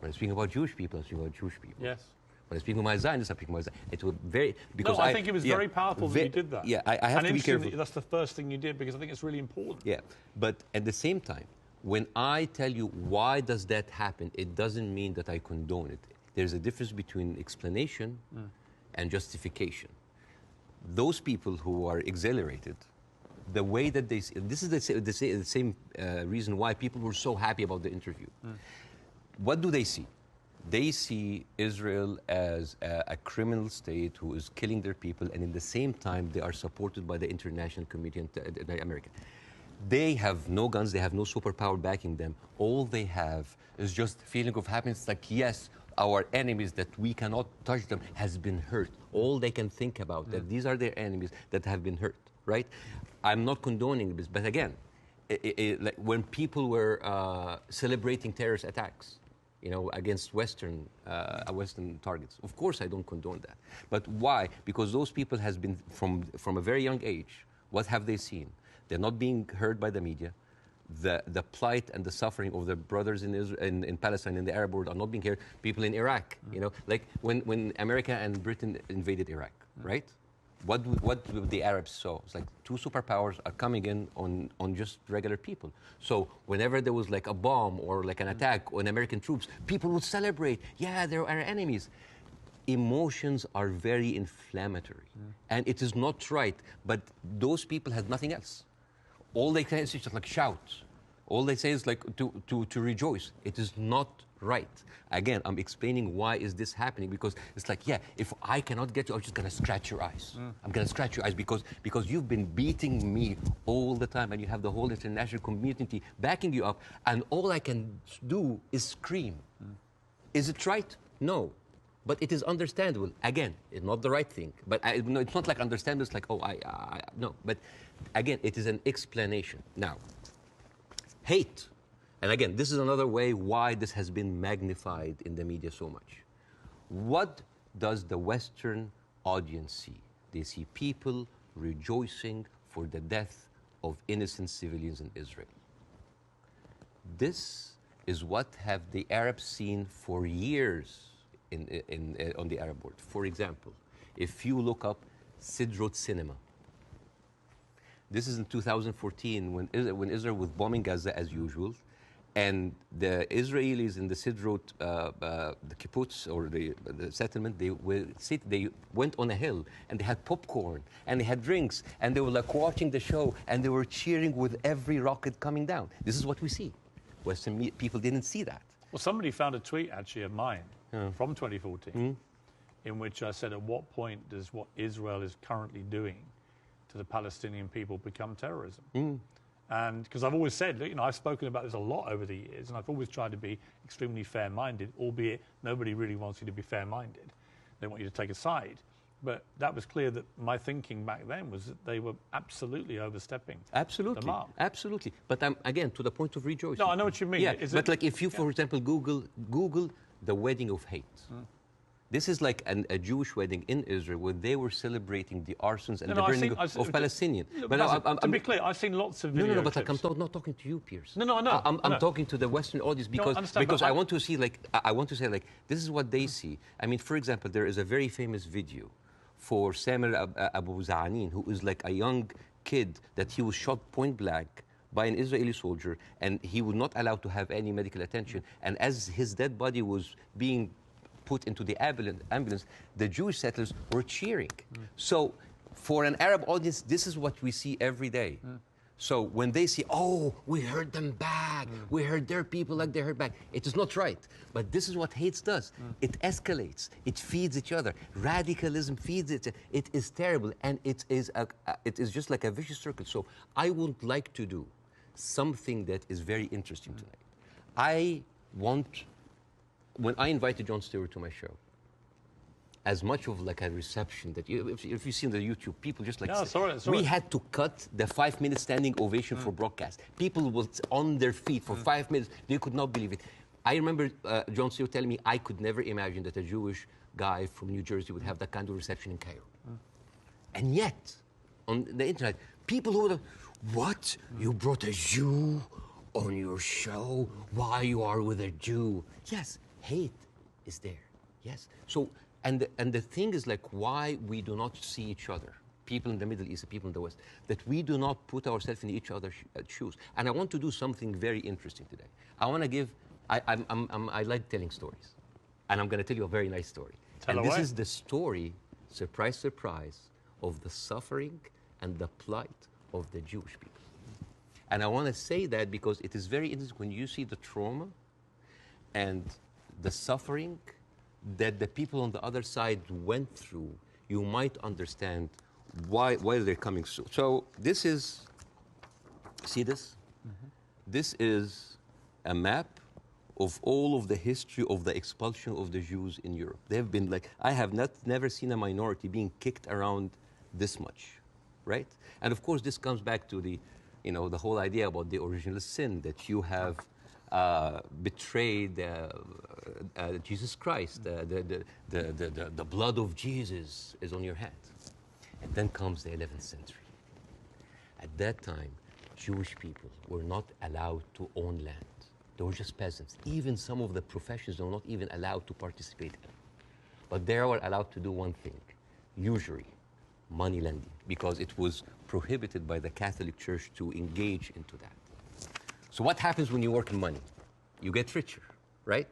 When I speak about Jewish people, I'm speaking about Jewish people. Yes. When I speak with my Zionists, I'm speaking about Zionists. It was very... Because no, I think it was very powerful that you did that. Yeah, I have to be careful. That's the first thing you did, because I think it's really important. Yeah, but at the same time, when I tell you why does that happen, it doesn't mean that I condone it. There's a difference between explanation and justification. Those people who are exhilarated, the way that they... This is the same reason why people were so happy about the interview. What do they see? They see Israel as a criminal state who is killing their people, and in the same time, they are supported by the international community in America. They have no guns, they have no superpower backing them. All they have is just a feeling of happiness, like, yes, our enemies that we cannot touch them has been hurt. All they can think about, that these are their enemies that have been hurt, right? I'm not condoning this, but again, like when people were celebrating terrorist attacks, you know, against Western targets. Of course, I don't condone that. But why? Because those people has been, from a very young age, what have they seen? They're not being heard by the media. The plight and the suffering of their brothers in Israel, in Palestine, in the Arab world, are not being heard. People in Iraq, you know, like when America and Britain invaded Iraq, right? What the Arabs saw? It's like two superpowers are coming in on just regular people. So whenever there was like a bomb or like an attack on American troops, people would celebrate. Yeah, they're our enemies. Emotions are very inflammatory. And it is not right. But those people had nothing else. All they can is just like shout. All they say is like to rejoice. It is not right. Again, I'm explaining why is this happening, because it's like, yeah, if I cannot get you, I'm just gonna scratch your eyes. I'm gonna scratch your eyes because you've been beating me all the time, and you have the whole international community backing you up, and all I can do is scream. Is it right? No. But it is understandable. Again, it's not the right thing. But no, it's not like understandable. It's like, oh, no. But again, it is an explanation. Now, hate. And again, this is another way why this has been magnified in the media so much. What does the Western audience see? They see people rejoicing for the death of innocent civilians in Israel. This is what have the Arabs seen for years on the Arab world. For example, if you look up Sidrot cinema, this is in 2014 when Israel was bombing Gaza as usual, and the Israelis in the Sidrot, the kibbutz or the settlement, they went on a hill and they had popcorn and they had drinks and they were like watching the show and they were cheering with every rocket coming down. This is what we see. Western people didn't see that. Well, somebody found a tweet actually of mine from 2014 in which I said, at what point does what Israel is currently doing to the Palestinian people become terrorism? And because I've always said, you know, I've spoken about this a lot over the years, and I've always tried to be extremely fair-minded, albeit nobody really wants you to be fair-minded. They want you to take a side. But that was clear that my thinking back then was that they were absolutely overstepping the mark. Absolutely. But again, to the point of rejoicing. No, I know what you mean. Yeah, but like if you, for example, Google the wedding of hate. This is like a Jewish wedding in Israel where they were celebrating the arsons and the burning of Palestinians. But to be clear, I've seen lots of videos. No, but like, I'm not talking to you, Piers. No, I know. I'm talking to the Western audience because I want to see, like, I want to say, like, this is what they see. I mean, for example, there is a very famous video for Samuel Abu Za'anin, who is like a young kid that he was shot point blank by an Israeli soldier, and he was not allowed to have any medical attention. And as his dead body was being put into the ambulance, the Jewish settlers were cheering. So for an Arab audience, this is what we see every day. So when they say, oh, we heard them back, we heard their people like they heard back, it is not right. But this is what hate does. It escalates, it feeds each other. Radicalism feeds it. It is terrible, and it is just like a vicious circle. So I would like to do something that is very interesting tonight. I want, when I invited Jon Stewart to my show, as much of like a reception that if you see on the YouTube, people just like we had to cut the 5-minute standing ovation for broadcast. People were on their feet for 5 minutes. They could not believe it. I remember Jon Stewart telling me I could never imagine that a Jewish guy from New Jersey would have that kind of reception in Cairo. And yet, on the internet, people who were, what? You brought a Jew on your show? Why you are with a Jew? Yes, hate is there. Yes. So. And the thing is like why we do not see each other, people in the Middle East, people in the West, that we do not put ourselves in each other's shoes. And I want to do something very interesting today. I want to give, I like telling stories. And I'm going to tell you a very nice story. Tell away. This is the story, surprise, surprise, of the suffering and the plight of the Jewish people. And I want to say that because it is very interesting when you see the trauma and the suffering that the people on the other side went through, you might understand why they're coming. So this is, see this? This is a map of all of the history of the expulsion of the Jews in Europe. They've been like, I have never seen a minority being kicked around this much, right? And of course, this comes back to the, the whole idea about the original sin, that you have betrayed Jesus Christ. The blood of Jesus is on your hand. And then comes the 11th century. At that time, Jewish people were not allowed to own land. They were just peasants. Even some of the professions were not even allowed to participate in. But they were allowed to do one thing, usury, money lending, because it was prohibited by the Catholic Church to engage into that. So what happens when you work in money? You get richer, right?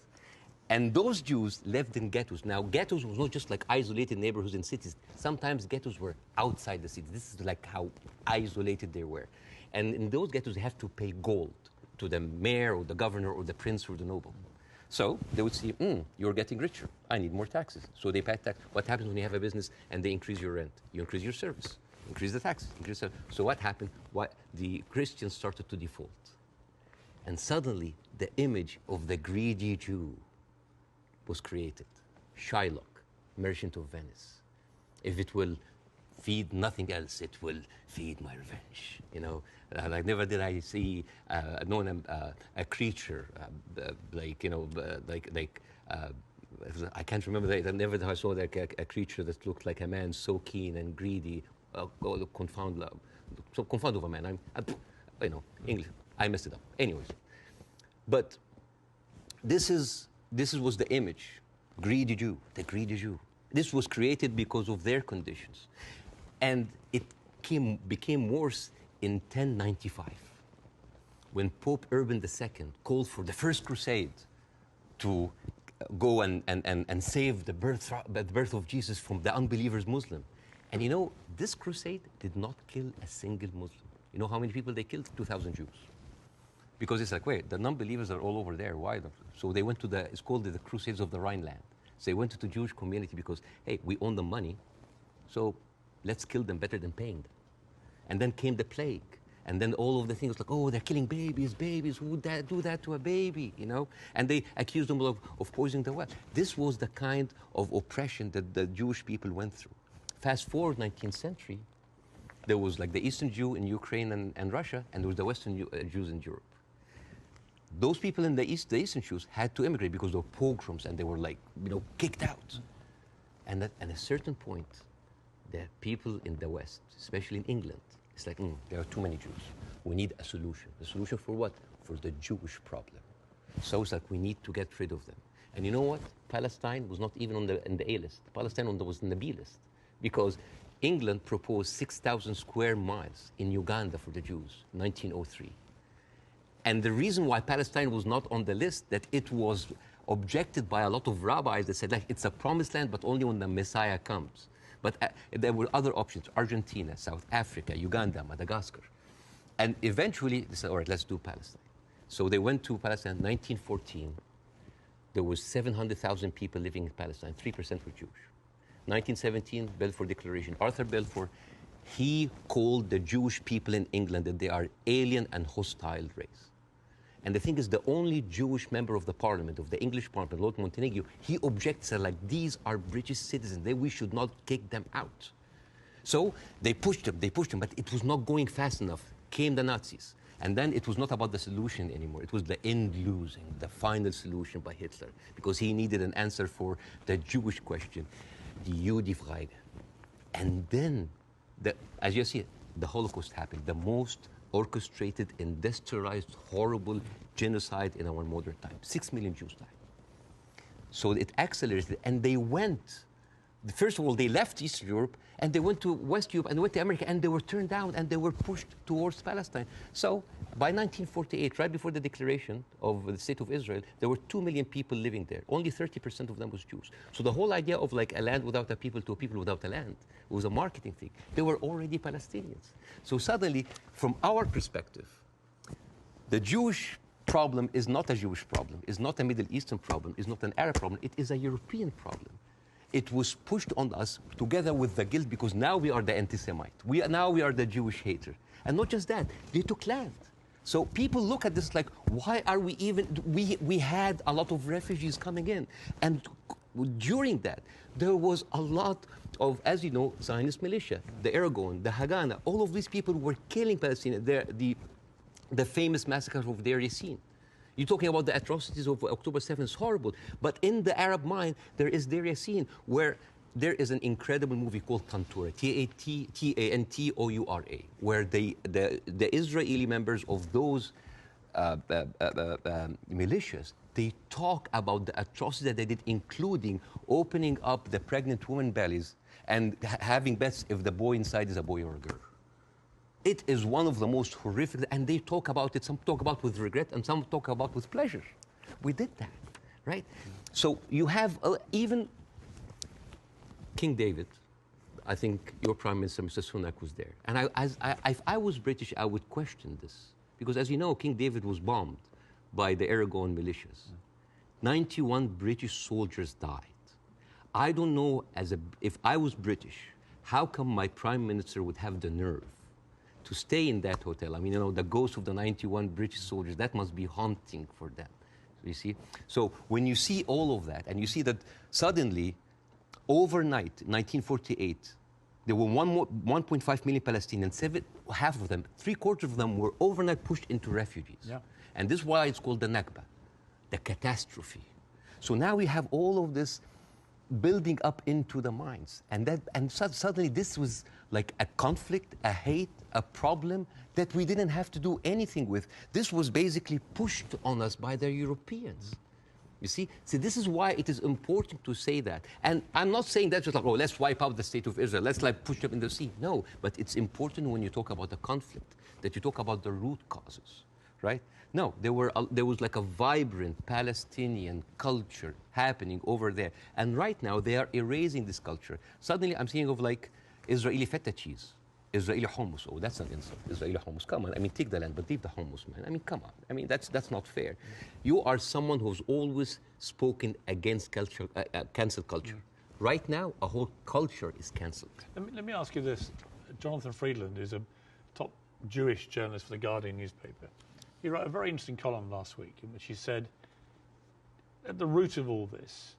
And those Jews lived in ghettos. Now, ghettos was not just like isolated neighborhoods in cities. Sometimes ghettos were outside the city. This is like how isolated they were. And in those ghettos, they have to pay gold to the mayor or the governor or the prince or the noble. So they would see, you're getting richer. I need more taxes. So they pay tax. What happens when you have a business and they increase your rent? You increase your service, increase the taxes. So what happened? The Christians started to default. And suddenly, the image of the greedy Jew was created. Shylock, merchant of Venice. If it will feed nothing else, it will feed my revenge. Like never did I see a creature I can't remember. Never did I saw like a creature that looked like a man so keen and greedy. Confound of a man. English. I messed it up. Anyways, but this was the image, greedy Jew, the greedy Jew. This was created because of their conditions, and it became worse in 1095, when Pope Urban II called for the first crusade to go and save the birth of Jesus from the unbelievers Muslim. And this crusade did not kill a single Muslim. You know how many people they killed? 2,000 Jews. Because it's like, wait, the non-believers are all over there. Why? So they went to it's called the Crusades of the Rhineland. So they went to the Jewish community because, hey, we own the money, so let's kill them better than paying them. And then came the plague. And then all of the things like, oh, they're killing babies, who would do that to a baby, And they accused them of poisoning the well. This was the kind of oppression that the Jewish people went through. Fast forward 19th century, there was like the Eastern Jew in Ukraine and Russia, and there was the Western Jews in Europe. Those people in the Eastern Jews had to immigrate because there were pogroms and they were like, kicked out. And at a certain point, the people in the West, especially in England, it's like, there are too many Jews. We need a solution. A solution for what? For the Jewish problem. So it's like we need to get rid of them. And you know what? Palestine was not even in the A list. Palestine was in the B list. Because England proposed 6,000 square miles in Uganda for the Jews, 1903. And the reason why Palestine was not on the list, that it was objected by a lot of rabbis that said, like, it's a promised land, but only when the Messiah comes. But there were other options: Argentina, South Africa, Uganda, Madagascar. And eventually, they said, all right, let's do Palestine. So they went to Palestine in 1914. There was 700,000 people living in Palestine. 3% were Jewish. 1917, Balfour Declaration. Arthur Balfour, he called the Jewish people in England that they are alien and hostile race. And the thing is, the only Jewish member of the parliament, of the English parliament, Lord Montague, he objects, said, like, these are British citizens. We should not kick them out. So they pushed them, but it was not going fast enough. Came the Nazis. And then it was not about the solution anymore. It was the end losing, the final solution by Hitler, because he needed an answer for the Jewish question, the Judefrage. And then, as you see, the Holocaust happened, the most orchestrated, industrialized, horrible genocide in our modern time. 6 million Jews died. So it accelerated, and they went. First of all, they left Eastern Europe, and they went to West Europe, and they went to America, and they were turned down, and they were pushed towards Palestine. So by 1948, right before the declaration of the State of Israel, there were 2 million people living there. Only 30% of them was Jews. So the whole idea of like a land without a people to a people without a land was a marketing thing. They were already Palestinians. So suddenly, from our perspective, the Jewish problem is not a Jewish problem, is not a Middle Eastern problem, is not an Arab problem, it is a European problem. It was pushed on us together with the guilt, because now we are the anti-Semite. Now we are the Jewish hater. And not just that, they took land. So people look at this like, why are we even, we had a lot of refugees coming in. And during that, there was a lot of, as you know, Zionist militia, the Aragon, the Haganah, all of these people were killing Palestinians. The famous massacre of Deir Yassin. You're talking about the atrocities of October 7th, it's horrible. But in the Arab mind, there is Deir Yassin, where there is an incredible movie called Tantoura, Tantoura, where the Israeli members of those militias, they talk about the atrocities that they did, including opening up the pregnant women's bellies and having bets if the boy inside is a boy or a girl. It is one of the most horrific, and they talk about it, some talk about with regret, and some talk about with pleasure. We did that, right? So you have even King David. I think your Prime Minister, Mr. Sunak, was there. And if I was British, I would question this. Because as you know, King David was bombed by the Aragon militias. 91 British soldiers died. I don't know, if I was British, how come my Prime Minister would have the nerve to stay in that hotel? I mean, you know, the ghost of the 91 British soldiers, that must be haunting for them, you see? So when you see all of that, and you see that suddenly, overnight, 1948, there were 1.5 million Palestinians, half of them, 3/4 of them were overnight pushed into refugees. Yeah. And this is why it's called the Nakba, the catastrophe. So now we have all of this building up into the minds. And suddenly this was like a conflict, a hate, a problem that we didn't have to do anything with. This was basically pushed on us by the Europeans. You see? So this is why it is important to say that. And I'm not saying that just like, oh, let's wipe out the State of Israel, let's like push them in the sea. No, but it's important when you talk about a conflict, that you talk about the root causes, right? No, there was like a vibrant Palestinian culture happening over there. And right now, they are erasing this culture. Suddenly, I'm thinking of like Israeli feta cheese, Israeli hummus. Oh, that's an insult. Israeli hummus. Come on. I mean, take the land, but leave the hummus, man. I mean, come on. I mean, that's not fair. You are someone who's always spoken against culture, cancel culture. Right now, a whole culture is cancelled. Let me ask you this. Jonathan Friedland is a top Jewish journalist for the Guardian newspaper. He wrote a very interesting column last week in which he said, at the root of all this,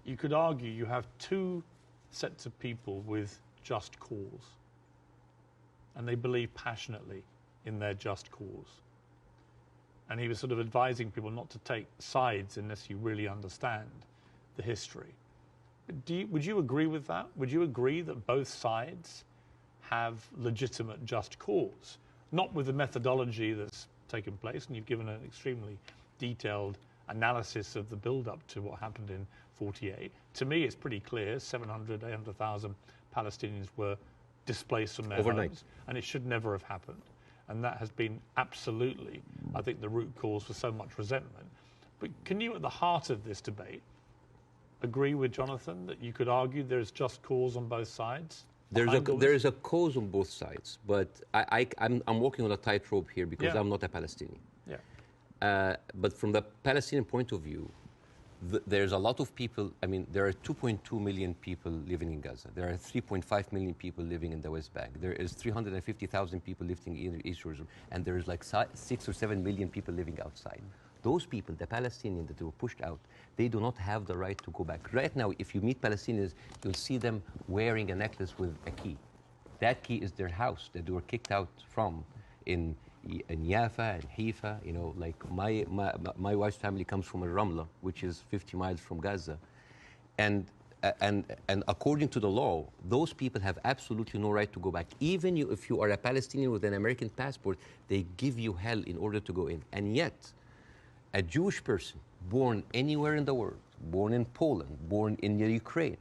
you could argue you have two sets of people with just cause, and they believe passionately in their just cause. And he was sort of advising people not to take sides unless you really understand the history. Would you agree with that? Would you agree that both sides have legitimate just cause? Not with the methodology that's taken place, and you've given an extremely detailed analysis of the build-up to what happened in 48. To me, it's pretty clear 700, 800,000 Palestinians were displaced from their homes, and it should never have happened. And that has been absolutely, I think, the root cause for so much resentment. But can you, at the heart of this debate, agree with Jonathan that you could argue there's just cause on both sides? There is a cause on both sides, but I'm walking on a tightrope here because I'm not a Palestinian. Yeah. But from the Palestinian point of view, there's a lot of people. I mean, there are 2.2 million people living in Gaza. There are 3.5 million people living in the West Bank. There is 350,000 people living in East Jerusalem, and there is like 6 or 7 million people living outside. Those people, the Palestinians that were pushed out, they do not have the right to go back. Right now, if you meet Palestinians, you'll see them wearing a necklace with a key. That key is their house that they were kicked out from in Yafa and Haifa. You know, like my wife's family comes from Ramla, which is 50 miles from Gaza. And according to the law, those people have absolutely no right to go back. Even if you are a Palestinian with an American passport, they give you hell in order to go in. And yet, a Jewish person born anywhere in the world, born in Poland, born in Ukraine,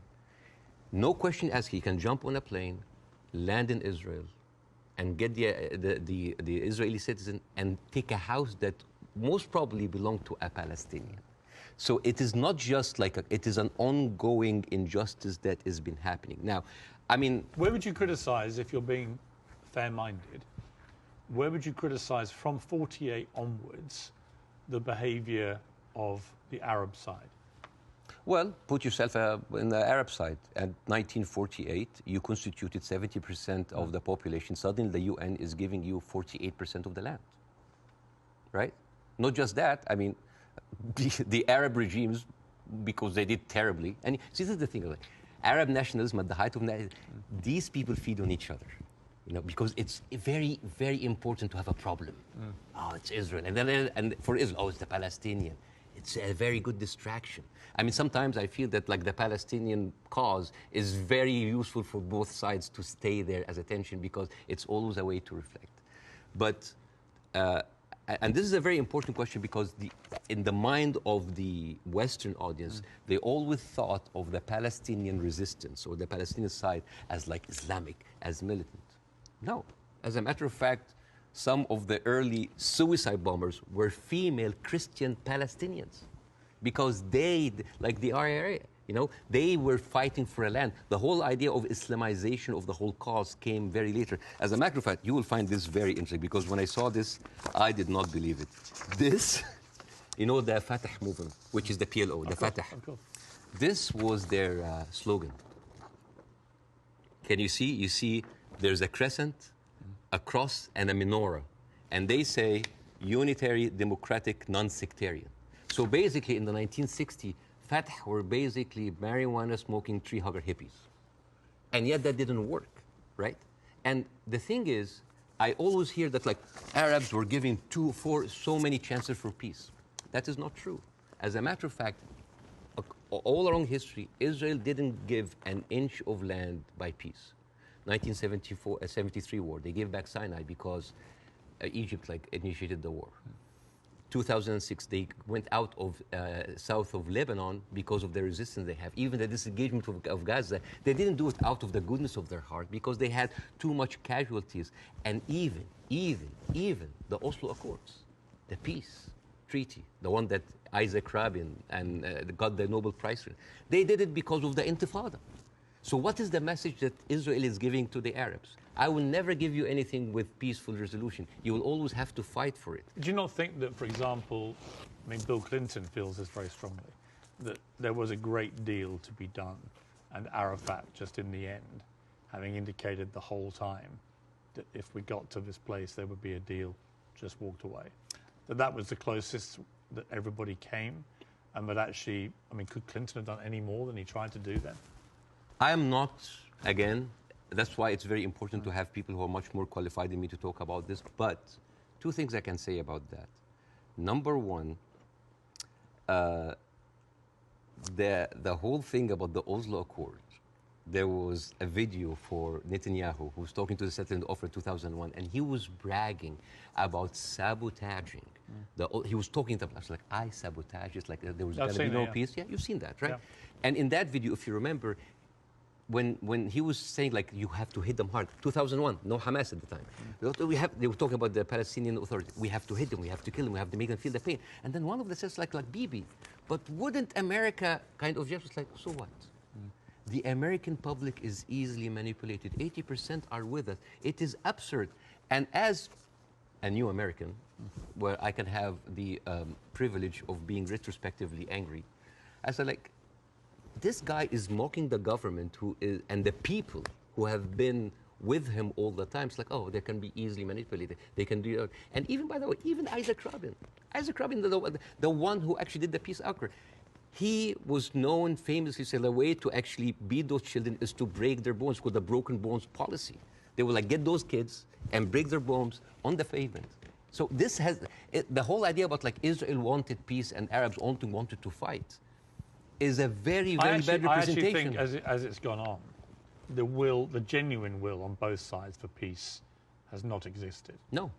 no question asked, he can jump on a plane, land in Israel, and get the Israeli citizen and take a house that most probably belonged to a Palestinian. So it is not just like it is an ongoing injustice that has been happening. Now, I mean, where would you criticize, if you're being fair-minded, where would you criticize from 48 onwards the behavior of the Arab side? Well, put yourself in the Arab side. At 1948, you constituted 70% of the population. Suddenly, the UN is giving you 48% of the land, right? Not just that. I mean, the Arab regimes, because they did terribly. And see, this is the thing. Like, Arab nationalism at the height of these people feed on each other. You know, because it's very, very important to have a problem. Oh, it's Israel. And for Israel, oh, it's the Palestinian. It's a very good distraction. I mean, sometimes I feel that like the Palestinian cause is very useful for both sides to stay there as attention because it's always a way to reflect. But, and this is a very important question because in the mind of the Western audience, they always thought of the Palestinian resistance or the Palestinian side as like Islamic, as militant. No, as a matter of fact, some of the early suicide bombers were female Christian Palestinians because they, like the RIA, you know, they were fighting for a land. The whole idea of Islamization of the whole cause came very later. As a matter of fact, you will find this very interesting because when I saw this, I did not believe it. This, you know, the Fatah movement, which is the PLO, the Fatah. This was their slogan. Can you see? You see there's a crescent, a cross, and a menorah. And they say unitary, democratic, non-sectarian. So basically in the 1960s, Fatah were basically marijuana-smoking tree-hugger hippies. And yet that didn't work, right? And the thing is, I always hear that like Arabs were giving so many chances for peace. That is not true. As a matter of fact, all along history, Israel didn't give an inch of land by peace. 1973 war, they gave back Sinai because Egypt like initiated the war. 2006, they went out of south of Lebanon because of the resistance they have. Even the disengagement of Gaza, they didn't do it out of the goodness of their heart because they had too much casualties. And even the Oslo Accords, the peace treaty, the one that Isaac Rabin and got the Nobel Prize for, they did it because of the Intifada. So what is the message that Israel is giving to the Arabs? I will never give you anything with peaceful resolution. You will always have to fight for it. Do you not think that, for example, I mean, Bill Clinton feels this very strongly, that there was a great deal to be done, and Arafat, just in the end, having indicated the whole time that if we got to this place, there would be a deal, just walked away. That was the closest that everybody came, and but actually, I mean, could Clinton have done any more than he tried to do then? I am not, again, that's why it's very important to have people who are much more qualified than me to talk about this. But two things I can say about that. Number one, the whole thing about the Oslo Accord, there was a video for Netanyahu who was talking to the settlement offer in 2001, and he was bragging about sabotaging. He was talking to us like, I sabotage. It's like there was going to be no peace. Yeah, you've seen that, right? Yeah. And in that video, if you remember, when he was saying like you have to hit them hard, 2001, no Hamas at the time. They were talking about the Palestinian Authority. We have to hit them, we have to kill them, we have to make them feel the pain. And then one of them says like Bibi, but wouldn't America kind of just like, so what? The American public is easily manipulated. 80% are with us. It is absurd. And as a new American, where I can have the privilege of being retrospectively angry, I said like, this guy is mocking the government and the people who have been with him all the time. It's like, oh, they can be easily manipulated. They can do it. And even, by the way, even Isaac Rabin, the one who actually did the peace accord, he was known famously, say the way to actually beat those children is to break their bones, called the broken bones policy. They will like get those kids and break their bones on the pavement. So this has, the whole idea about like Israel wanted peace and Arabs only wanted to fight is a very, very bad representation. I actually think as it's gone on, the genuine will on both sides for peace has not existed. No.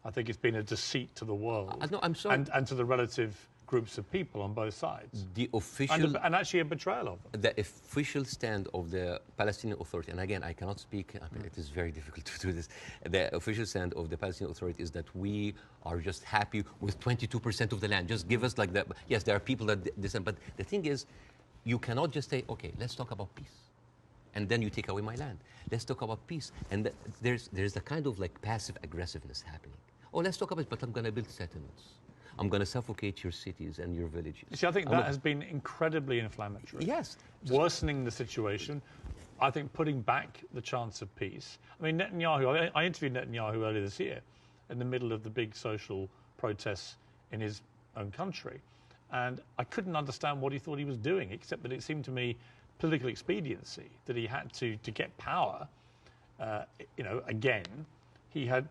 I think it's been a deceit to the world. No, I'm sorry. And to the relative groups of people on both sides. The official... And actually a betrayal of them. The official stand of the Palestinian Authority, and again, I cannot speak, I mean, it is very difficult to do this. The official stand of the Palestinian Authority is that we are just happy with 22% of the land. Just give us like that. Yes, there are people that dissent, but the thing is, you cannot just say, okay, let's talk about peace. And then you take away my land. Let's talk about peace. And there's a kind of like passive aggressiveness happening. Oh, let's talk about it, but I'm going to build settlements. I'm going to suffocate your cities and your villages. You see, I think that has been incredibly inflammatory. Yes. Worsening the situation. I think putting back the chance of peace. I mean, Netanyahu, I interviewed Netanyahu earlier this year in the middle of the big social protests in his own country. And I couldn't understand what he thought he was doing, except that it seemed to me political expediency, that he had to get power. Again, he had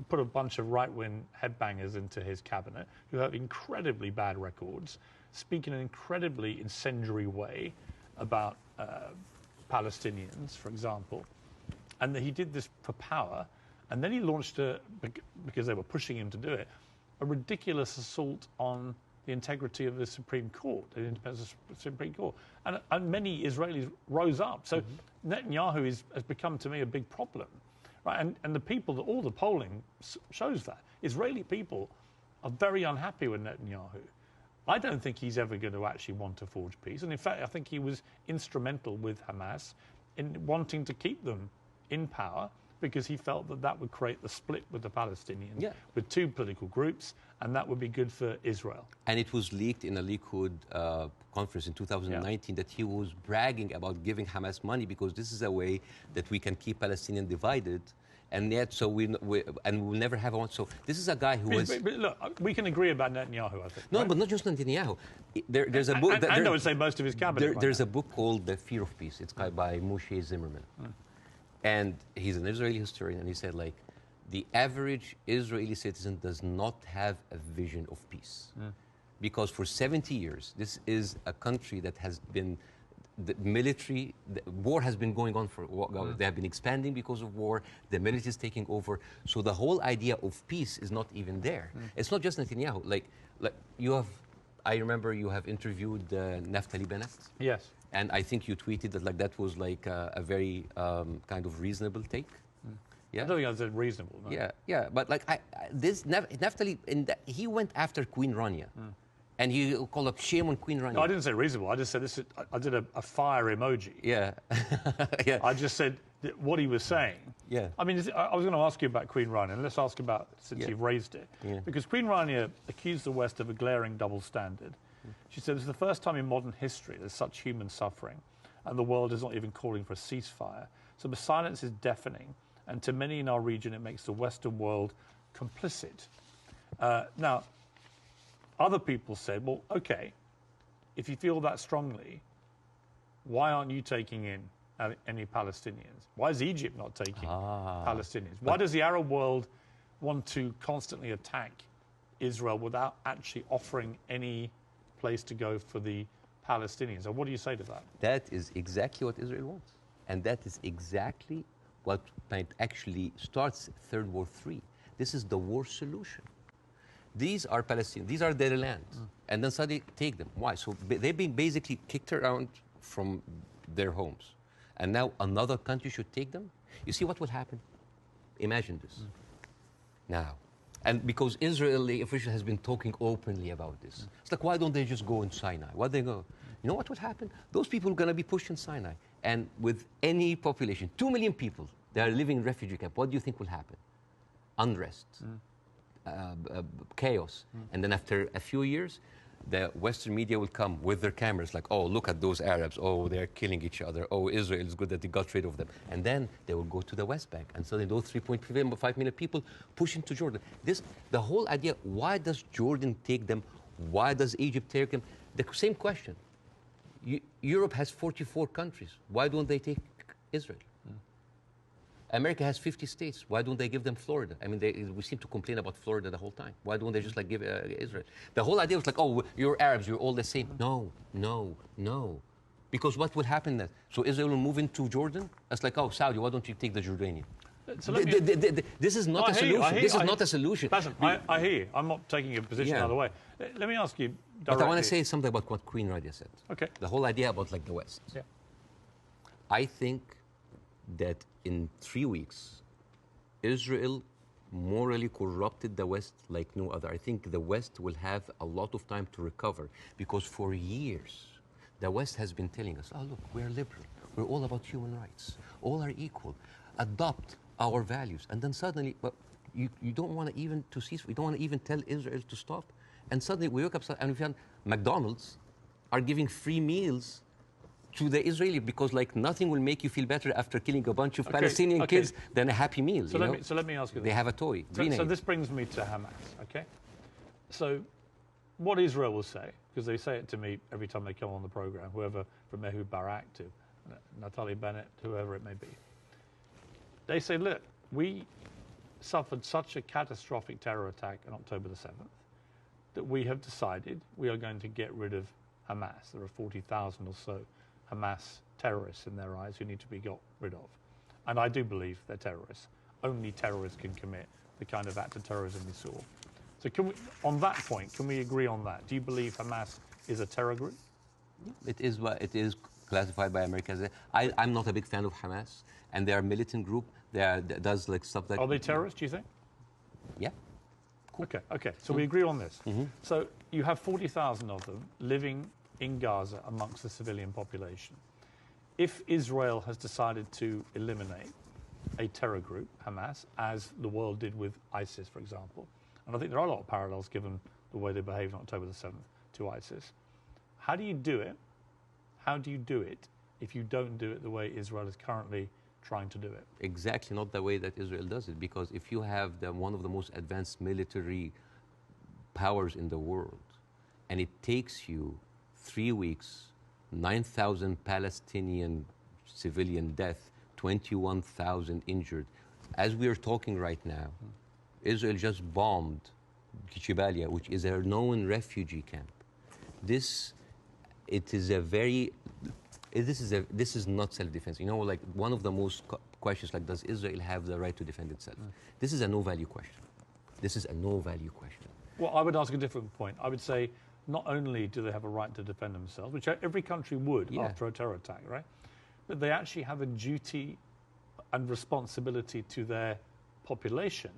put a bunch of right-wing headbangers into his cabinet who have incredibly bad records, speak in an incredibly incendiary way about Palestinians, for example. And that he did this for power. And then he launched, because they were pushing him to do it, a ridiculous assault on the integrity of the Supreme Court, the independence of the Supreme Court. And many Israelis rose up. So Netanyahu has become, to me, a big problem. Right? And the people, all the polling shows that. Israeli people are very unhappy with Netanyahu. I don't think he's ever going to actually want to forge peace. And in fact, I think he was instrumental with Hamas in wanting to keep them in power because he felt that that would create the split with the Palestinians, with two political groups, and that would be good for Israel. And it was leaked in a Likud conference in 2019 that he was bragging about giving Hamas money because this is a way that we can keep Palestinians divided. And yet, so we'll never have one. So this is a guy who was... But look, we can agree about Netanyahu, I think. No, right? but not just Netanyahu. There's a book... And I would say most of his cabinet. There's a book called The Fear of Peace. It's by Moshe Zimmerman. And he's an Israeli historian, and he said, like, the average Israeli citizen does not have a vision of peace. Because for 70 years, this is a country that has been... The military, war has been going on for, they have been expanding because of war, the military is taking over. So the whole idea of peace is not even there. It's not just Netanyahu. Like you have, I remember you have interviewed Naftali Bennett. Yes. And I think you tweeted that like that was like a very kind of reasonable take. Yeah. I don't think I said reasonable. No. Yeah. But like this Naftali, he went after Queen Rania. And he called up shame on Queen Rania. No, I didn't say reasonable. I just said this. I did a fire emoji. Yeah. Yeah. I just said what he was saying. Yeah. I mean, I was going to ask you about Queen Rania, and let's ask about, since you've raised it. Yeah. Because Queen Rania accused the West of a glaring double standard. She said, it's the first time in modern history there's such human suffering, and the world is not even calling for a ceasefire. So the silence is deafening, and to many in our region, it makes the Western world complicit. Now, other people said, well, okay, if you feel that strongly, why aren't you taking in any Palestinians? Why is Egypt not taking Palestinians? Why does the Arab world want to constantly attack Israel without actually offering any place to go for the Palestinians? And what do you say to that? That is exactly what Israel wants. And that is exactly what might actually starts Third War III. This is the war solution. These are Palestinians. These are their land. And then suddenly take them. Why? So they've been basically kicked around from their homes. and now another country should take them? You see what will happen? Imagine this. Now, and because Israeli official has been talking openly about this, it's like, why don't they just go in Sinai? Why they go? You know what would happen? Those people are going to be pushed in Sinai. And with any population, 2 million people, they are living in refugee camp. What do you think will happen? Unrest, chaos. And then after a few years, the Western media will come with their cameras like, oh, look at those Arabs. Oh, they're killing each other. Oh, Israel is good that they got rid of them. And then they will go to the West Bank. And suddenly those 3.5 million people push into Jordan. The whole idea, why does Jordan take them? Why does Egypt take them? The same question. Europe has 44 countries. Why don't they take Israel? America has 50 states. Why don't they give them Florida? I mean, we seem to complain about Florida the whole time. Why don't they just like give Israel? The whole idea was like, oh, you're Arabs, you're all the same. No, no, no. Because what will happen then? So Israel will move into Jordan? That's like, oh, Saudi, why don't you take the Jordanian? So this is not a solution. This is not a solution. Bassem, I hear you. I'm not taking a position either way. Let me ask you directly. But I want to say something about what Queen Radia said. Okay. The whole idea about like the West. Yeah. I think that in 3 weeks, Israel morally corrupted the West like no other. I think the West will have a lot of time to recover because for years, the West has been telling us, oh, look, we're liberal. We're all about human rights. All are equal. Adopt our values. And then suddenly, well, you don't want to even to cease. We don't want to even tell Israel to stop. And suddenly we wake up and we found McDonald's are giving free meals to the Israeli because like nothing will make you feel better after killing a bunch of Palestinian kids than a happy meal. So let me ask you this. They have a toy. So this brings me to Hamas, okay? So what Israel will say, because they say it to me every time they come on the program, whoever from Ehud Barak to Natalie Bennett, whoever it may be, they say, look, we suffered such a catastrophic terror attack on October the 7th that we have decided we are going to get rid of Hamas. There are 40,000 or so Hamas terrorists in their eyes who need to be got rid of. And I do believe they're terrorists. Only terrorists can commit the kind of act of terrorism we saw. So can we, on that point, can we agree on that? Do you believe Hamas is a terror group? It is classified by America as I'm not a big fan of Hamas, and they are a militant group. That does like stuff that... Are they terrorists, do you think? Yeah. Cool. Okay. So we agree on this. So you have 40,000 of them living in Gaza amongst the civilian population. If Israel has decided to eliminate a terror group, Hamas, as the world did with ISIS, for example, and I think there are a lot of parallels given the way they behaved on October the 7th to ISIS, how do you do it? How do you do it if you don't do it the way Israel is currently trying to do it? Exactly not the way that Israel does it, because if you have one of the most advanced military powers in the world, and it takes you 3 weeks, 9,000 Palestinian civilian death, 21,000 injured. As we are talking right now, Israel just bombed Jabalia, which is a known refugee camp. This is not self-defense. You know, like one of the most questions, like, does Israel have the right to defend itself? This is a no-value question. This is a no-value question. Well, I would ask a different point. I would say, not only do they have a right to defend themselves, which every country would after a terror attack, right? But they actually have a duty and responsibility to their population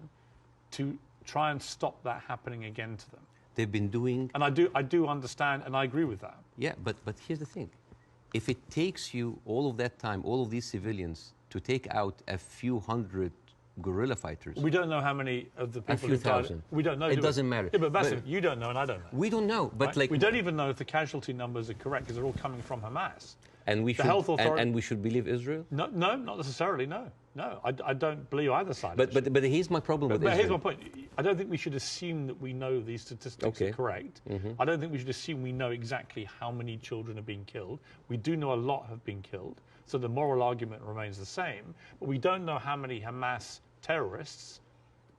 to try and stop that happening again to them. They've been doing... And I do understand, and I agree with that. Yeah, but here's the thing. If it takes you all of that time, all of these civilians, to take out a few hundred guerrilla fighters... We don't know how many of the people who died. We don't know. It doesn't matter. Yeah, but Bassem, you don't know and I don't know. We don't know, but right? like... We don't even know if the casualty numbers are correct because they're all coming from Hamas. And we should believe Israel? No, not necessarily, no. I don't believe either side. But here's my problem with Israel. But here's my point. I don't think we should assume that we know these statistics are correct. I don't think we should assume we know exactly how many children have been killed. We do know a lot have been killed, so the moral argument remains the same. But we don't know how many Hamas terrorists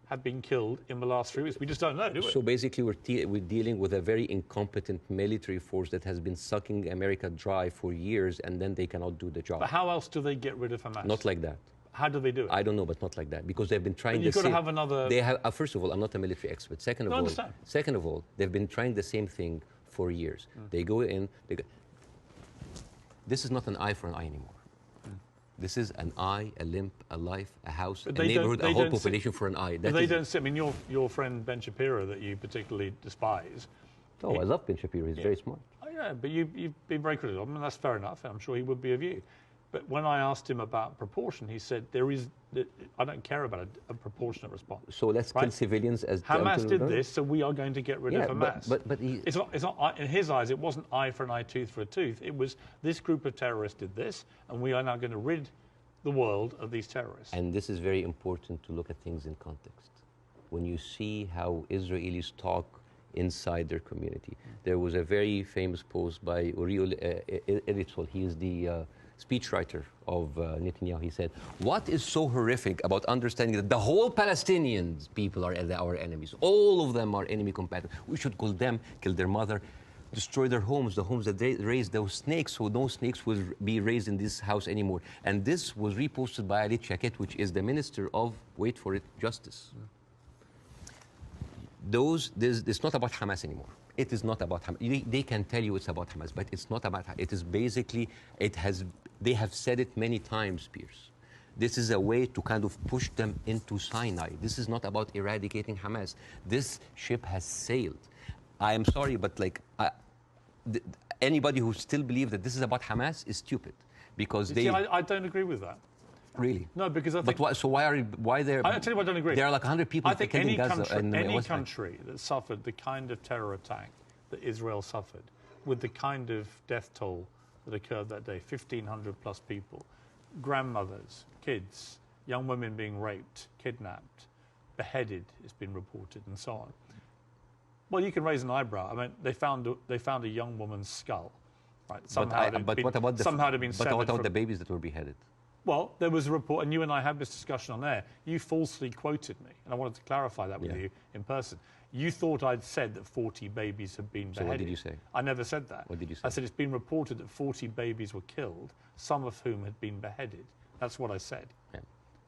have been killed in the last 3 weeks. We just don't know, do we? So basically we're dealing with a very incompetent military force that has been sucking America dry for years, and then they cannot do the job. But how else do they get rid of Hamas? Not like that. How do they do it? I don't know, but not like that, because they've been trying. You've got to have another. They have. First of all, I'm not a military expert. Second of all, they've been trying the same thing for years. They go in. This is not an eye for an eye anymore. This is an eye, a limb, a life, a house, But a neighborhood, a whole don't population for an eye. But they don't see. I mean, your friend Ben Shapiro that you particularly despise. Oh, I love Ben Shapiro. He's very smart. Oh, yeah, but you've been very critical of him, and that's fair enough. I'm sure he would be of you. But when I asked him about proportion, he said I don't care about a proportionate response. So let's kill civilians as Hamas did this, so we are going to get rid of Hamas. But it's not in his eyes. It wasn't eye for an eye, tooth for a tooth. It was this group of terrorists did this, and we are now going to rid the world of these terrorists. And this is very important to look at things in context. When you see how Israelis talk inside their community, there was a very famous post by Uriel Eritzol. He is the speechwriter of Netanyahu. He said, "What is so horrific about understanding that the whole Palestinian people are our enemies? All of them are enemy combatants. We should kill them, kill their mother, destroy their homes, the homes that they raised those snakes, so no snakes will be raised in this house anymore." And this was reposted by Ali Chaket, which is the Minister of, wait for it, Justice. It's not about Hamas anymore. It is not about Hamas. They can tell you it's about Hamas, but it's not about Hamas. It is basically, they have said it many times, Piers. This is a way to kind of push them into Sinai. This is not about eradicating Hamas. This ship has sailed. I am sorry, but anybody who still believes that this is about Hamas is stupid, because I don't agree with that. Really? No, because I think. But why there? I tell you what I don't agree. There are like 100 people. I think any country that suffered the kind of terror attack that Israel suffered, with the kind of death toll that occurred that day, 1,500 plus people, grandmothers, kids, young women being raped, kidnapped, beheaded, it's been reported, and so on. Well, you can raise an eyebrow. I mean, they found a young woman's skull, right? But what about the babies that were beheaded? Well, there was a report, and you and I had this discussion on air. You falsely quoted me, and I wanted to clarify that with you in person. You thought I'd said that 40 babies had been beheaded. So what did you say? I never said that. What did you say? I said it's been reported that 40 babies were killed, some of whom had been beheaded. That's what I said. Yeah.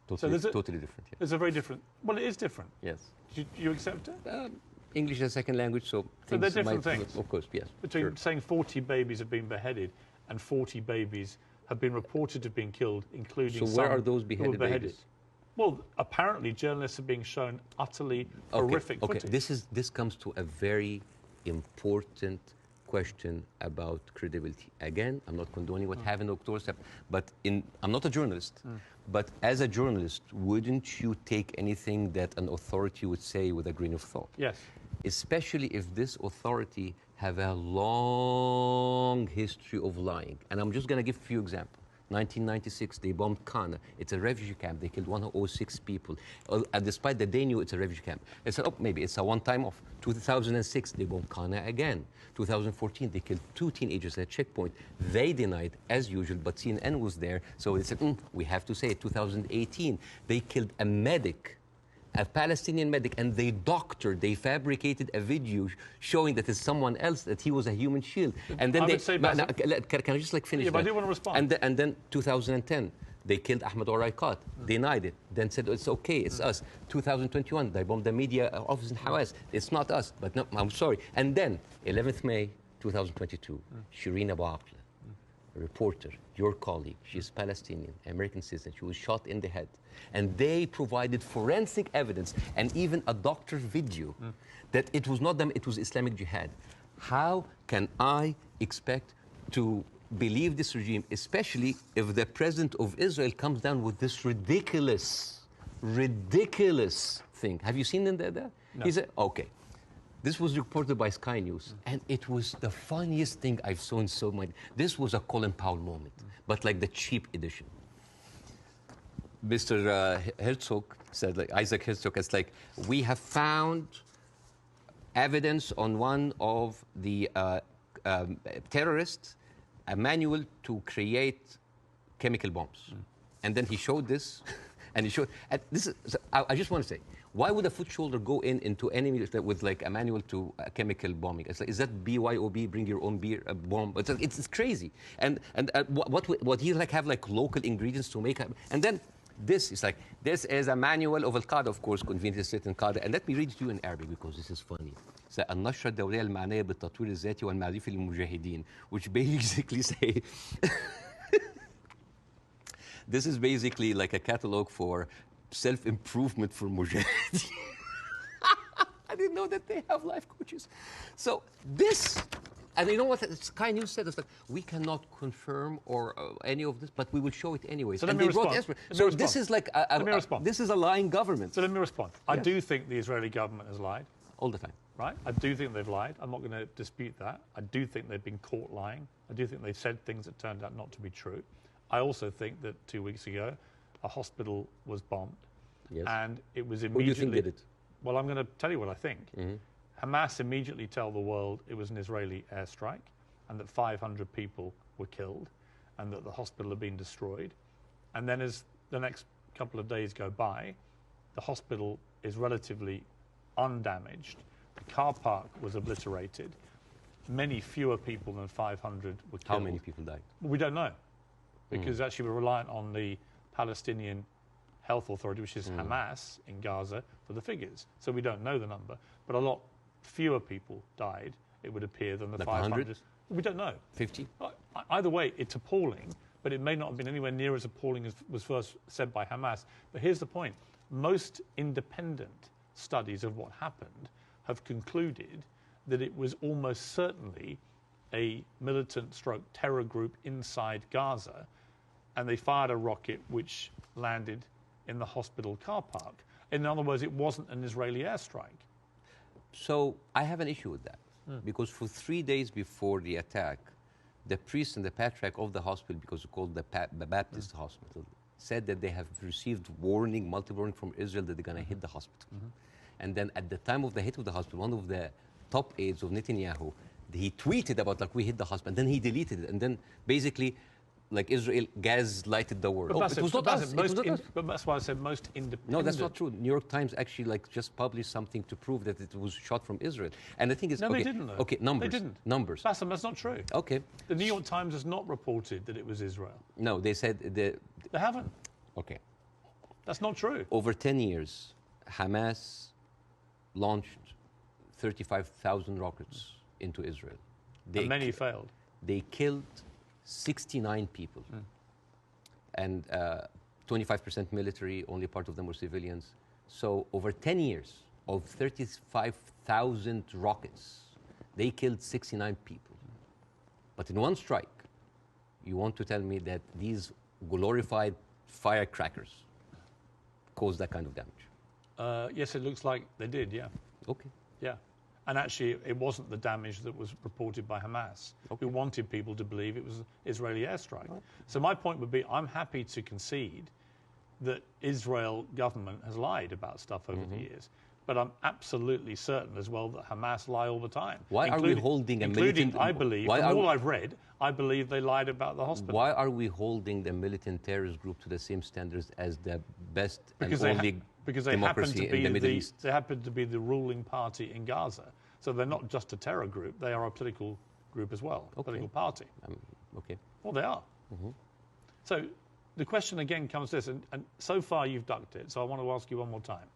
Totally different. Yeah. There's a very different. Well, it is different. Yes. Do you accept it? English is a second language, so they're different things. Of course, yes. Between saying 40 babies have been beheaded and 40 babies have been reported to have been killed, including some. So where are those beheaded babies? Well, apparently journalists are being shown utterly horrific footage. This comes to a very important question about credibility. Again, I'm not condoning what happened in October, but I'm not a journalist. But as a journalist, wouldn't you take anything that an authority would say with a grain of thought? Yes. Especially if this authority have a long history of lying. And I'm just going to give a few examples. 1996, they bombed Kana. It's a refugee camp. They killed 106 people. Despite that they knew it's a refugee camp. They said, oh, maybe it's a one-time off. 2006, they bombed Kana again. 2014, they killed 2 teenagers at a checkpoint. They denied, as usual, but CNN was there. So they said, we have to say it. 2018, they killed a medic, a Palestinian medic, and they fabricated a video showing that it's someone else, that he was a human shield. And then can I just finish? Yeah, but I do want to respond. And then 2010, they killed Ahmed Oraiqat, denied it, then said it's okay, it's us. 2021, they bombed the media office in Hawass, it's not us, but no, I'm sorry. And then 11th May 2022, Shireen Abu Akleh, a reporter, your colleague, she's Palestinian, American citizen, she was shot in the head. And they provided forensic evidence and even a doctor's video that it was not them, it was Islamic Jihad. How can I expect to believe this regime, especially if the president of Israel comes down with this ridiculous thing? Have you seen that? No. He said, okay. This was reported by Sky News, and it was the funniest thing I've seen so much. This was a Colin Powell moment, but like the cheap edition. Mr. Herzog said, Isaac Herzog, it's like, we have found evidence on one of the terrorists, a manual to create chemical bombs. And then he showed this, and he showed, and this is, so I just want to say, why would a foot soldier go into enemy with like a manual to chemical bombing? It's like, is that BYOB, bring your own beer, a bomb? It's crazy. And what he have local ingredients to make, and then this is like, this is a manual of Al-Qaeda, of course, conveniently written in Qaeda. And let me read it to you in Arabic because this is funny. So, النشرة الدولية المعنية بالتطوير الذاتي والمعرفي للمجاهدين, which basically say This is basically like a catalog for self-improvement for mujahideen. I didn't know that they have life coaches. So this, and you know what Sky News said? It's like, we cannot confirm or any of this, but we will show it anyway. So let me respond. So this is like this is a lying government. So let me respond. I do think the Israeli government has lied. All the time. Right? I do think they've lied. I'm not going to dispute that. I do think they've been caught lying. I do think they've said things that turned out not to be true. I also think that 2 weeks ago, a hospital was bombed. Yes. And it was immediately... Who do you think did it? Well, I'm going to tell you what I think. Hamas immediately tell the world it was an Israeli airstrike and that 500 people were killed and that the hospital had been destroyed. And then as the next couple of days go by, the hospital is relatively undamaged. The car park was obliterated. Many fewer people than 500 were killed. How many people died? We don't know, because actually we're reliant on the Palestinian Health Authority, which is Hamas in Gaza, for the figures. So we don't know the number, but a lot fewer people died, it would appear, than the like 500. 100? We don't know. 50? Either way, it's appalling, but it may not have been anywhere near as appalling as was first said by Hamas. But here's the point. Most independent studies of what happened have concluded that it was almost certainly a militant stroke terror group inside Gaza, and they fired a rocket which landed in the hospital car park. In other words, it wasn't an Israeli airstrike. So I have an issue with that, because for 3 days before the attack, the priest and the patriarch of the hospital, because it's called the Baptist hospital, said that they have received multiple warning from Israel that they're going to hit the hospital. And then at the time of the hit of the hospital, one of the top aides of Netanyahu, he tweeted about, like, we hit the hospital, and then he deleted it. And then basically, like, Israel gaslighted the world. But It was not us. But that's why I said most independent. No, that's not true. New York Times actually, like, just published something to prove that it was shot from Israel. And the thing is, No, okay, they didn't, though. Okay, numbers. They didn't. Numbers. Bassem, that's not true. Okay. The New York Times has not reported that it was Israel. No, they said They haven't. okay. That's not true. Over 10 years, Hamas launched 35,000 rockets into Israel. And many failed. They killed 69 people. And 25% military, only part of them were civilians. So over 10 years of 35,000 rockets, they killed 69 people. But in one strike, you want to tell me that these glorified firecrackers caused that kind of damage? Yes, it looks like they did, yeah. Okay. Yeah. And actually, it wasn't the damage that was reported by Hamas, who wanted people to believe it was an Israeli airstrike. So my point would be, I'm happy to concede that Israel government has lied about stuff over the years. But I'm absolutely certain as well that Hamas lie all the time. Why are we holding a militant... I believe, from all I've read, I believe they lied about the hospital. Why are we holding the militant terrorist group to the same standards as the best and only democracy in the Middle East? They happen to be the ruling party in Gaza. So they're not just a terror group, they are a political group as well, a political party. Okay. Well, they are. So the question again comes to this, and so far you've ducked it, so I want to ask you one more time.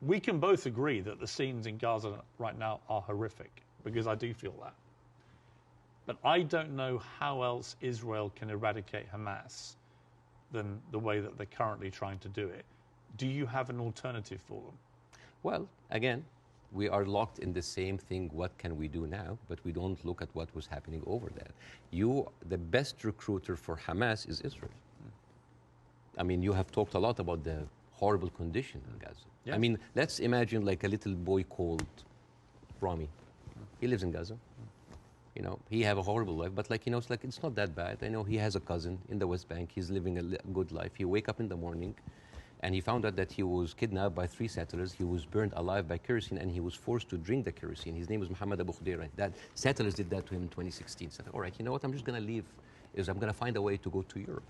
We can both agree that the scenes in Gaza right now are horrific, because I do feel that. But I don't know how else Israel can eradicate Hamas than the way that they're currently trying to do it. Do you have an alternative for them? Well, again, we are locked in the same thing, what can we do now? But we don't look at what was happening over there. The best recruiter for Hamas is Israel. I mean, you have talked a lot about the horrible condition in Gaza. Yes. I mean, let's imagine like a little boy called Rami. He lives in Gaza. You know, he have a horrible life, but like, you know, it's not that bad. I know he has a cousin in the West Bank. He's living a good life. He wake up in the morning and he found out that he was kidnapped by 3 settlers. He was burned alive by kerosene and he was forced to drink the kerosene. His name was Muhammad Abu Khudayra. That settlers did that to him in 2016. Said, all right, you know what, I'm just going to leave. I'm going to find a way to go to Europe.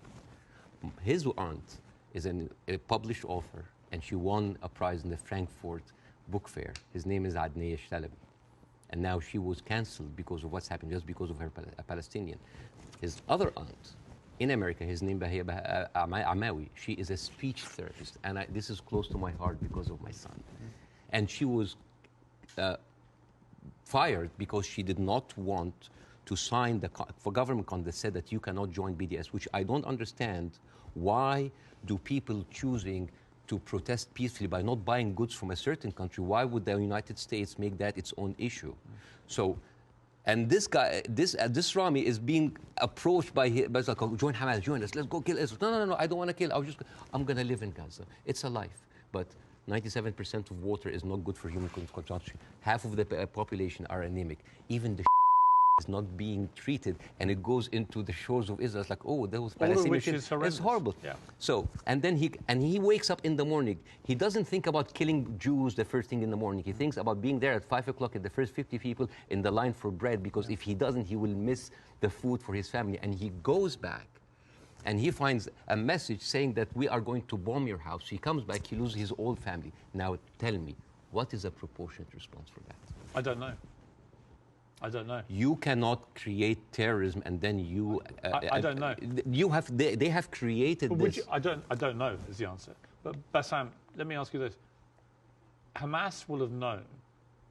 His aunt is a published author, and she won a prize in the Frankfurt Book Fair. His name is Adnaya Shalabi. And now she was cancelled because of what's happened, just because of her a Palestinian. His other aunt in America, his name is Amawi. She is a speech therapist, and this is close to my heart because of my son. And she was fired because she did not want to sign the for government that said that you cannot join BDS, which I don't understand. Why do people choosing to protest peacefully by not buying goods from a certain country? Why would the United States make that its own issue? So, and this guy, this Rami is being approached by like, oh, join Hamas, join us, let's go kill Israel. No, I don't want to kill. I'm going to live in Gaza. It's a life, but 97% of water is not good for human consumption. Half of the population are anemic. Even the is not being treated, and it goes into the shores of Israel. It's like, oh, those Palestinians. It's horrible. Yeah. So, and then he wakes up in the morning. He doesn't think about killing Jews the first thing in the morning. He thinks about being there at 5 o'clock at the first 50 people in the line for bread, because if he doesn't, he will miss the food for his family. And he goes back, and he finds a message saying that we are going to bomb your house. He comes back, he loses his whole family. Now, tell me, what is a proportionate response for that? I don't know. I don't know. You cannot create terrorism and then you... I don't know. They have created this. I don't know is the answer. But Bassem, let me ask you this. Hamas will have known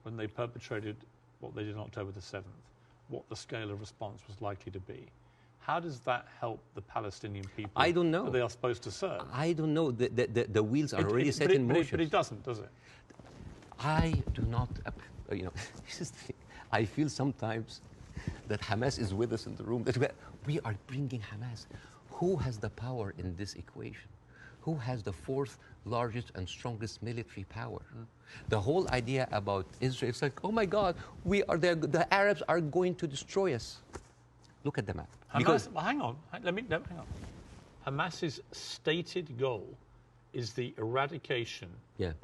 when they perpetrated what they did on October the 7th, what the scale of response was likely to be. How does that help the Palestinian people? I don't know. That they are supposed to serve? I don't know. The wheels are already set in motion. But it doesn't, does it? I do not... You know, this is the thing. I feel sometimes that Hamas is with us in the room, that we are bringing Hamas. Who has the power in this equation? Who has the fourth largest and strongest military power? The whole idea about Israel, it's like, oh my God, the Arabs are going to destroy us. Look at the map. Hang on. Hang on. Hamas's stated goal is the eradication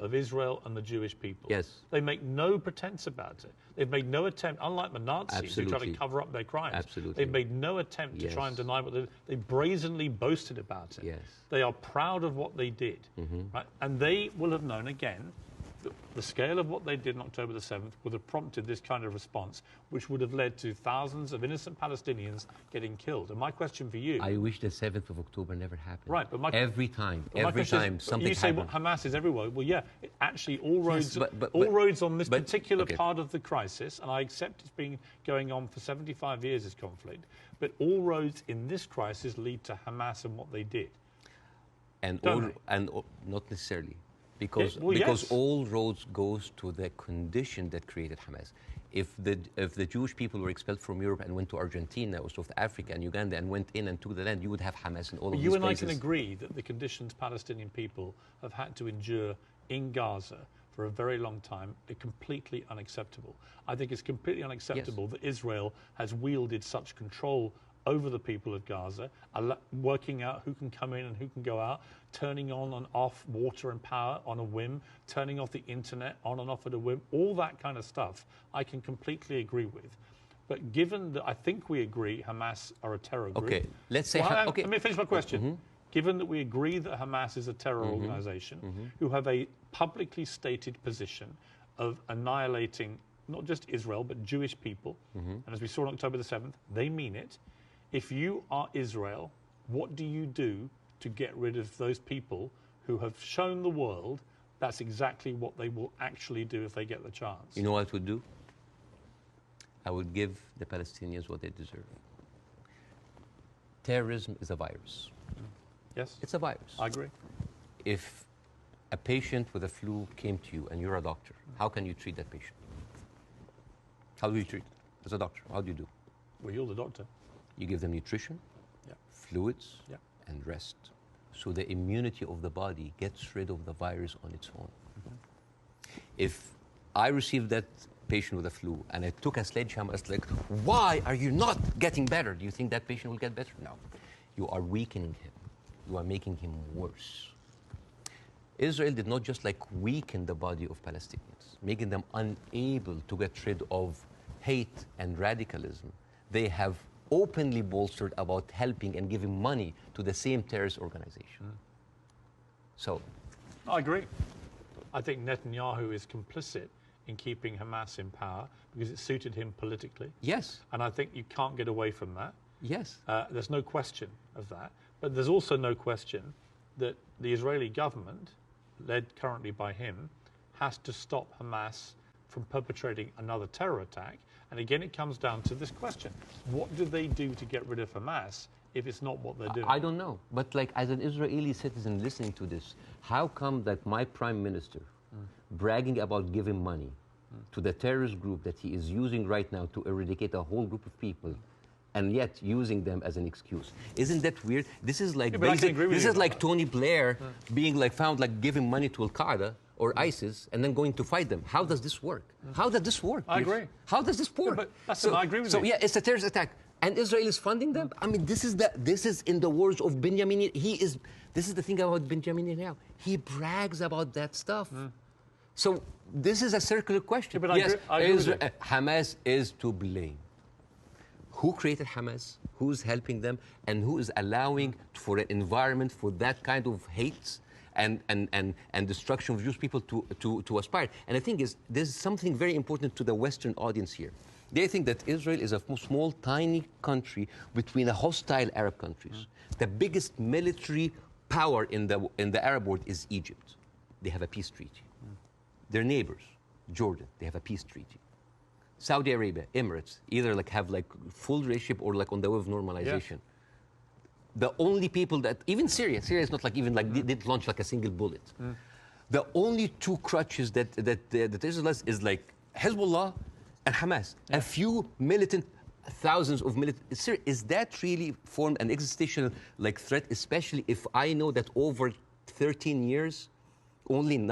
of Israel and the Jewish people. Yes. They make no pretense about it. They've made no attempt, unlike the Nazis who try to cover up their crimes. Absolutely. They've made no attempt to try and deny what they brazenly boasted about it. Yes. They are proud of what they did. Right? And they will have known, again, the scale of what they did on October the 7th would have prompted this kind of response, which would have led to thousands of innocent Palestinians getting killed. And my question for you... I wish the 7th of October never happened. Right, but every time something happened. You say Hamas is everywhere. Well, yeah, actually all roads, all roads on this particular part of the crisis, and I accept it's been going on for 75 years, this conflict, but all roads in this crisis lead to Hamas and what they did. And not necessarily. Because all roads goes to the condition that created Hamas. If the Jewish people were expelled from Europe and went to Argentina or South Africa and Uganda and went in and took the land, you would have Hamas in all of these places. You and I can agree that the conditions Palestinian people have had to endure in Gaza for a very long time are completely unacceptable. I think it's completely unacceptable that Israel has wielded such control over the people of Gaza, working out who can come in and who can go out, turning on and off water and power on a whim, turning off the internet on and off at a whim, all that kind of stuff I can completely agree with. But given that I think we agree Hamas are a terror group... Okay, let's say... Let me finish my question. Given that we agree that Hamas is a terror organization who have a publicly stated position of annihilating not just Israel, but Jewish people, and as we saw on October the 7th, they mean it. If you are Israel, what do you do to get rid of those people who have shown the world that's exactly what they will actually do if they get the chance? You know what I would do? I would give the Palestinians what they deserve. Terrorism is a virus. Yes? It's a virus. I agree. If a patient with a flu came to you and you're a doctor, how can you treat that patient? How do you treat it as a doctor? How do you do? Well, you're the doctor. You give them nutrition, fluids, and rest. So the immunity of the body gets rid of the virus on its own. If I received that patient with a flu and I took a sledgehammer, it's like, why are you not getting better? Do you think that patient will get better? No. You are weakening him. You are making him worse. Israel did not just weaken the body of Palestinians, making them unable to get rid of hate and radicalism. They have openly bolstered about helping and giving money to the same terrorist organization. So, I agree. I think Netanyahu is complicit in keeping Hamas in power because it suited him politically. Yes. And I think you can't get away from that. Yes. There's no question of that. But there's also no question that the Israeli government, led currently by him, has to stop Hamas from perpetrating another terror attack. And again, it comes down to this question. What do they do to get rid of Hamas if it's not what they're doing? I don't know. But like, as an Israeli citizen listening to this, how come that my prime minister bragging about giving money to the terrorist group that he is using right now to eradicate a whole group of people, and yet using them as an excuse? Isn't that weird? This is like this is like Tony Blair being like found like giving money to Al Qaeda or ISIS and then going to fight them. How does this work? How does this work? I agree. How does this work? Yeah, but Bassem, I agree with you. So yeah, it's a terrorist attack, and Israel is funding them. I mean, this is in the words of Benjamin. This is the thing about Benjamin now. He brags about that stuff. So this is a circular question. Yeah, but yes, I agree with you. Hamas is to blame. Who created Hamas? Who's helping them? And who is allowing for an environment for that kind of hate and destruction of Jewish people to aspire? And the thing is, there's something very important to the Western audience here. They think that Israel is a small, tiny country between a hostile Arab countries. The biggest military power in the Arab world is Egypt. They have a peace treaty. Their neighbors, Jordan, they have a peace treaty. Saudi Arabia, Emirates, either like have like full relationship or like on the way of normalization. Yeah. The only people that, even Syria is not like even like they didn't launch like a single bullet. The only two crutches that Israel is like Hezbollah and Hamas. Yeah. A few militant, thousands of militant. Is that really formed an existential like threat, especially if I know that over 13 years, only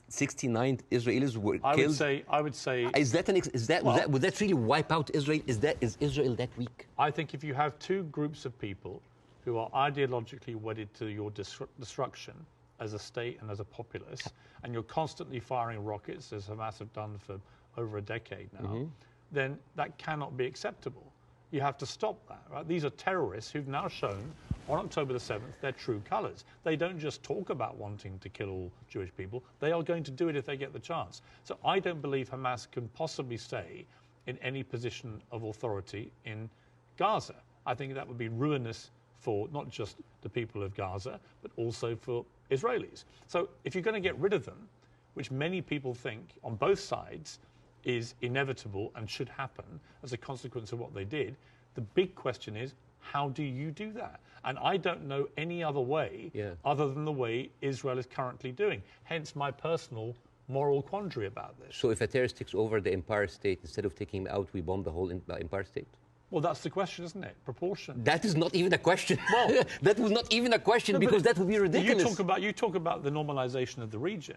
69 Israelis were killed? I would say. Would that really wipe out Israel? Is Israel that weak? I think if you have two groups of people who are ideologically wedded to your destruction as a state and as a populace, and you're constantly firing rockets, as Hamas have done for over a decade now, then that cannot be acceptable. You have to stop that, right? These are terrorists who've now shown on October the 7th their true colours. They don't just talk about wanting to kill all Jewish people. They are going to do it if they get the chance. So I don't believe Hamas can possibly stay in any position of authority in Gaza. I think that would be ruinous for not just the people of Gaza, but also for Israelis. So if you're going to get rid of them, which many people think on both sides is inevitable and should happen as a consequence of what they did, the big question is, how do you do that? And I don't know any other way other than the way Israel is currently doing. Hence my personal moral quandary about this. So if a terrorist takes over the Empire State, instead of taking him out, we bomb the whole Empire State? Well, that's the question, isn't it? Proportion. That is not even a question. Well, that was not even a question, because that would be ridiculous. You talk about the normalization of the region.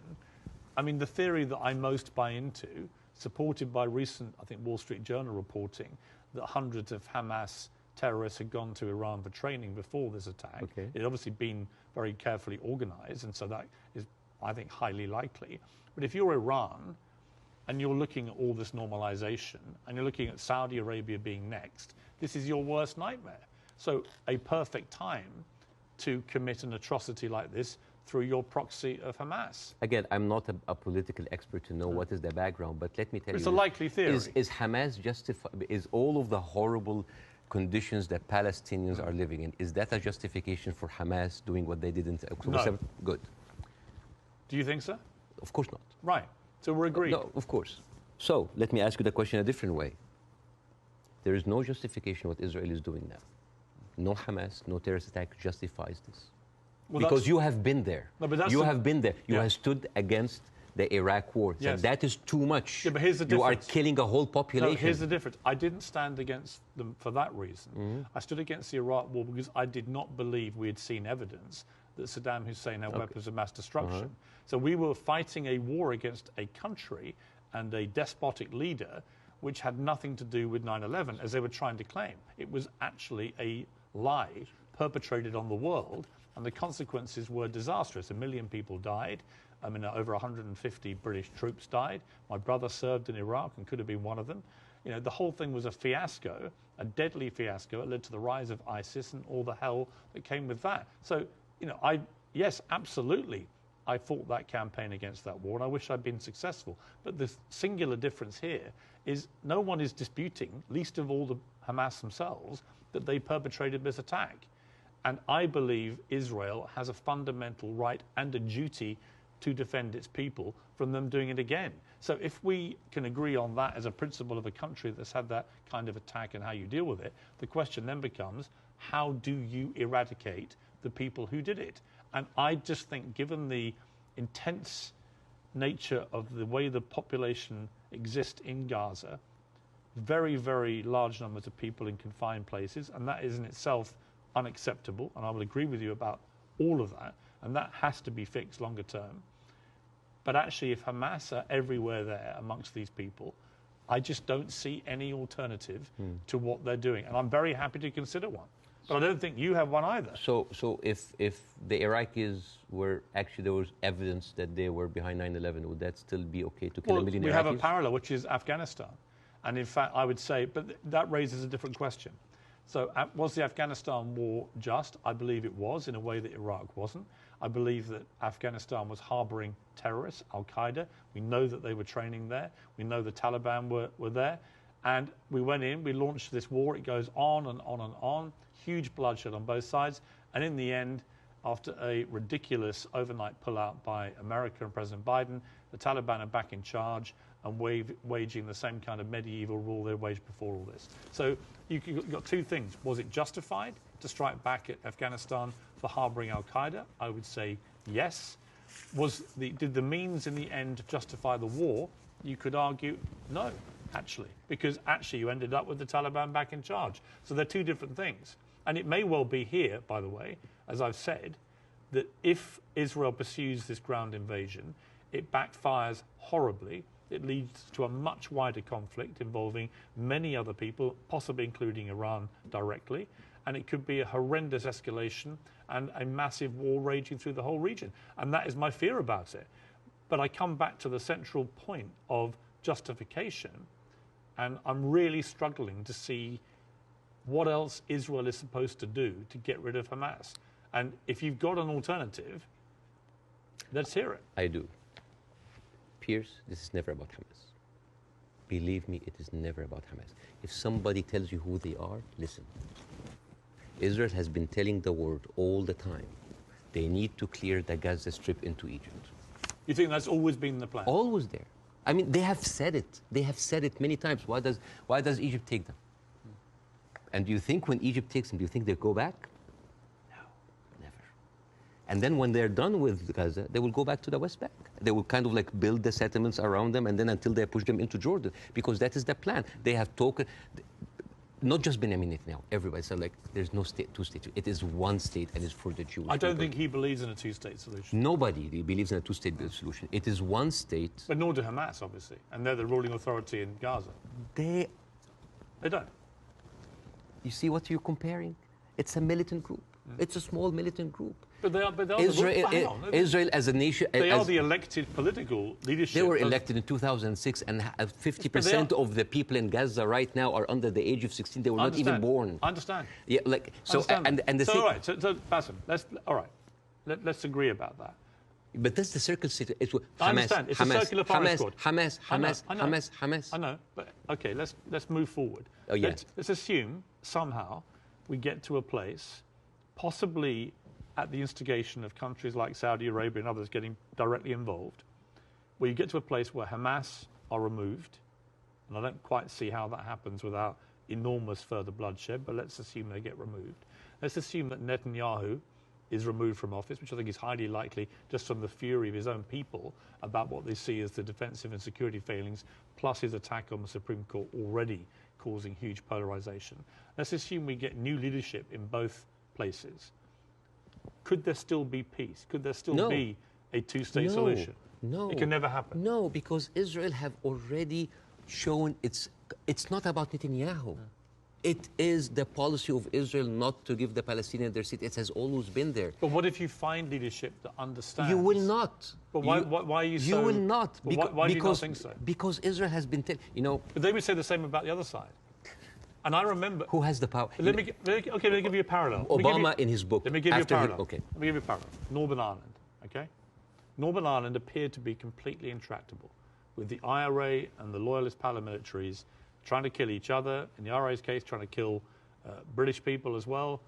I mean, the theory that I most buy into, supported by recent, I think, Wall Street Journal reporting, that hundreds of Hamas terrorists had gone to Iran for training before this attack. Okay. It had obviously been very carefully organized, and so that is, I think, highly likely. But if you're Iran, and you're looking at all this normalization, and you're looking at Saudi Arabia being next, this is your worst nightmare. So a perfect time to commit an atrocity like this through your proxy of Hamas. Again, I'm not a political expert to know what is the background, but let me tell you. It's a likely theory. Is Hamas justified? Is all of the horrible conditions that Palestinians are living in, is that a justification for Hamas doing what they did in October 7th? Good. Do you think so? Of course not. Right. So we're agreed. No, of course. So let me ask you the question a different way. There is no justification what Israel is doing now. No Hamas, no terrorist attack justifies this. Well, because you have been there. No, but you have been there. You have stood against the Iraq war. Yes. So that is too much. Yeah, but here's the difference. You are killing a whole population. No, here's the difference. I didn't stand against them for that reason. I stood against the Iraq war because I did not believe we had seen evidence that Saddam Hussein had weapons of mass destruction. So we were fighting a war against a country and a despotic leader which had nothing to do with 9/11, as they were trying to claim. It was actually a lie perpetrated on the world, and the consequences were disastrous. 1 million people died. I mean, over 150 British troops died. My brother served in Iraq and could have been one of them. You know, the whole thing was a fiasco, a deadly fiasco. It led to the rise of ISIS and all the hell that came with that. So, you know, yes, absolutely, I fought that campaign against that war, and I wish I'd been successful. But the singular difference here is no one is disputing, least of all the Hamas themselves, that they perpetrated this attack. And I believe Israel has a fundamental right and a duty to defend its people from them doing it again. So if we can agree on that as a principle of a country that's had that kind of attack and how you deal with it, the question then becomes, how do you eradicate the people who did it? And I just think, given the intense nature of the way the population exists in Gaza, very, very large numbers of people in confined places, and that is in itself unacceptable, and I will agree with you about all of that, and that has to be fixed longer term. But actually, if Hamas are everywhere there amongst these people, I just don't see any alternative to what they're doing. And I'm very happy to consider one. But I don't think you have one either. So if the Iraqis were actually, there was evidence that they were behind 9/11, would that still be okay to kill a million Iraqis? We have a parallel, which is Afghanistan. And in fact, I would say, but that raises a different question. So was the Afghanistan war just? I believe it was, in a way that Iraq wasn't. I believe that Afghanistan was harboring terrorists, Al-Qaeda. We know that they were training there. We know the Taliban were there. And we went in, we launched this war. It goes on and on and on. Huge bloodshed on both sides. And in the end, after a ridiculous overnight pullout by America and President Biden, the Taliban are back in charge and waging the same kind of medieval rule they waged before all this. So you've got two things. Was it justified to strike back at Afghanistan for harboring Al-Qaeda? I would say yes. Did the means in the end justify the war? You could argue no, actually, because actually you ended up with the Taliban back in charge. So they're two different things. And it may well be here, by the way, as I've said, that if Israel pursues this ground invasion, it backfires horribly. It leads to a much wider conflict involving many other people, possibly including Iran directly. And it could be a horrendous escalation and a massive war raging through the whole region. And that is my fear about it. But I come back to the central point of justification, and I'm really struggling to see what else Israel is supposed to do to get rid of Hamas. And if you've got an alternative, let's hear it. I do. Piers, this is never about Hamas. Believe me, it is never about Hamas. If somebody tells you who they are, listen. Israel has been telling the world all the time, they need to clear the Gaza Strip into Egypt. You think that's always been the plan? Always there. I mean, they have said it. They have said it many times. Why does Egypt take them? And do you think when Egypt takes them, do you think they'll go back? No, never. And then when they're done with Gaza, they will go back to the West Bank. They will kind of like build the settlements around them, and then until they push them into Jordan, because that is the plan. They have talked, not just Benjamin Netanyahu, everybody said like, there's no state, two states. It is one state, and it's for the Jewish I don't people. think he believes in a two-state solution. Nobody believes in a two-state solution. It is one state. But nor do Hamas, obviously, and they're the ruling authority in Gaza. They don't. You see what you're comparing? It's a militant group. It's a small militant group. But they are Israel as a nation. They are the elected political leadership. They were elected in 2006, and 50% of the people in Gaza right now are under the age of 16. They were not even born. I understand. Yeah, like so. And the all right. So Bassem, let's agree about that. But that's the circle state. I understand. It's a circular firing squad. Hamas. I know. But okay, let's move forward. Oh, yeah. Let's assume somehow we get to a place, possibly at the instigation of countries like Saudi Arabia and others getting directly involved, where you get to a place where Hamas are removed, and I don't quite see how that happens without enormous further bloodshed, but let's assume they get removed. Let's assume that Netanyahu is removed from office, which I think is highly likely just from the fury of his own people about what they see as the defensive and security failings, plus his attack on the Supreme Court already causing huge polarization. Let's assume we get new leadership in both places. Could there still be peace? Could there still be a two-state solution? No. It can never happen. No, because Israel have already shown it's not about Netanyahu. It is the policy of Israel not to give the Palestinians their seat. It has always been there. But what if you find leadership that understands? You will not. But why are you so... You will not. Why do you not think so? Because Israel has been... But they would say the same about the other side. And I remember... Who has the power? Let me give you a parallel. Obama in his book... Let me give you a parallel. Okay. Let me give you a parallel. Northern Ireland, okay? Northern Ireland appeared to be completely intractable, with the IRA and the loyalist paramilitaries trying to kill each other. In the IRA's case, trying to kill British people as well,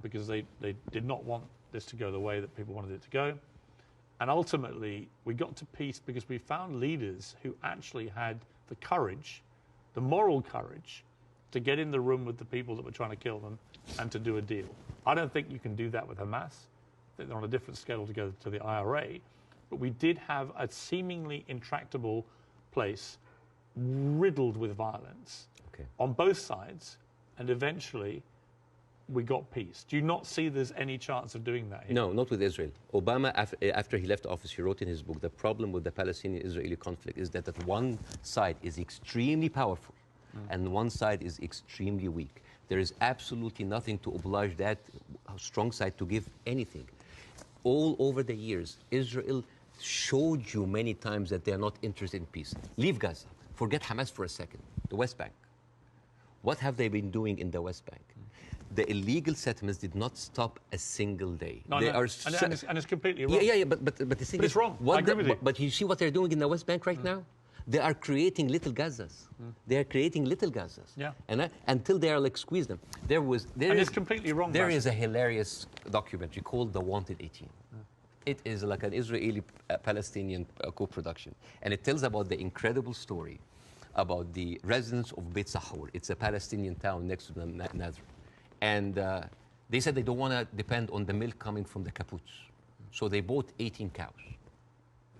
because they did not want this to go the way that people wanted it to go. And ultimately, we got to peace because we found leaders who actually had the courage, the moral courage, to get in the room with the people that were trying to kill them and to do a deal. I don't think you can do that with Hamas. I think they're on a different scale together to the IRA. But we did have a seemingly intractable place riddled with violence on both sides, and eventually we got peace. Do you not see there's any chance of doing that here? No, not with Israel. Obama, after he left office, he wrote in his book, the problem with the Palestinian-Israeli conflict is that one side is extremely powerful and one side is extremely weak. There is absolutely nothing to oblige that strong side to give anything. All over the years, Israel showed you many times that they are not interested in peace. Leave Gaza. Forget Hamas for a second. The West Bank. What have they been doing in the West Bank? The illegal settlements did not stop a single day. No, they no. Are and it's completely wrong. Yeah, but the thing but is, it's wrong. I agree with you. But you see what they're doing in the West Bank right now? They are creating little Gazas. They are creating little Gazas. Yeah. And until they are like squeeze them. It's completely wrong. There is a hilarious documentary called The Wanted 18. It is like an Israeli-Palestinian co-production. And it tells about the incredible story about the residents of Beit Sahur. It's a Palestinian town next to the Nazareth. And they said they don't want to depend on the milk coming from the kibbutz. So they bought 18 cows.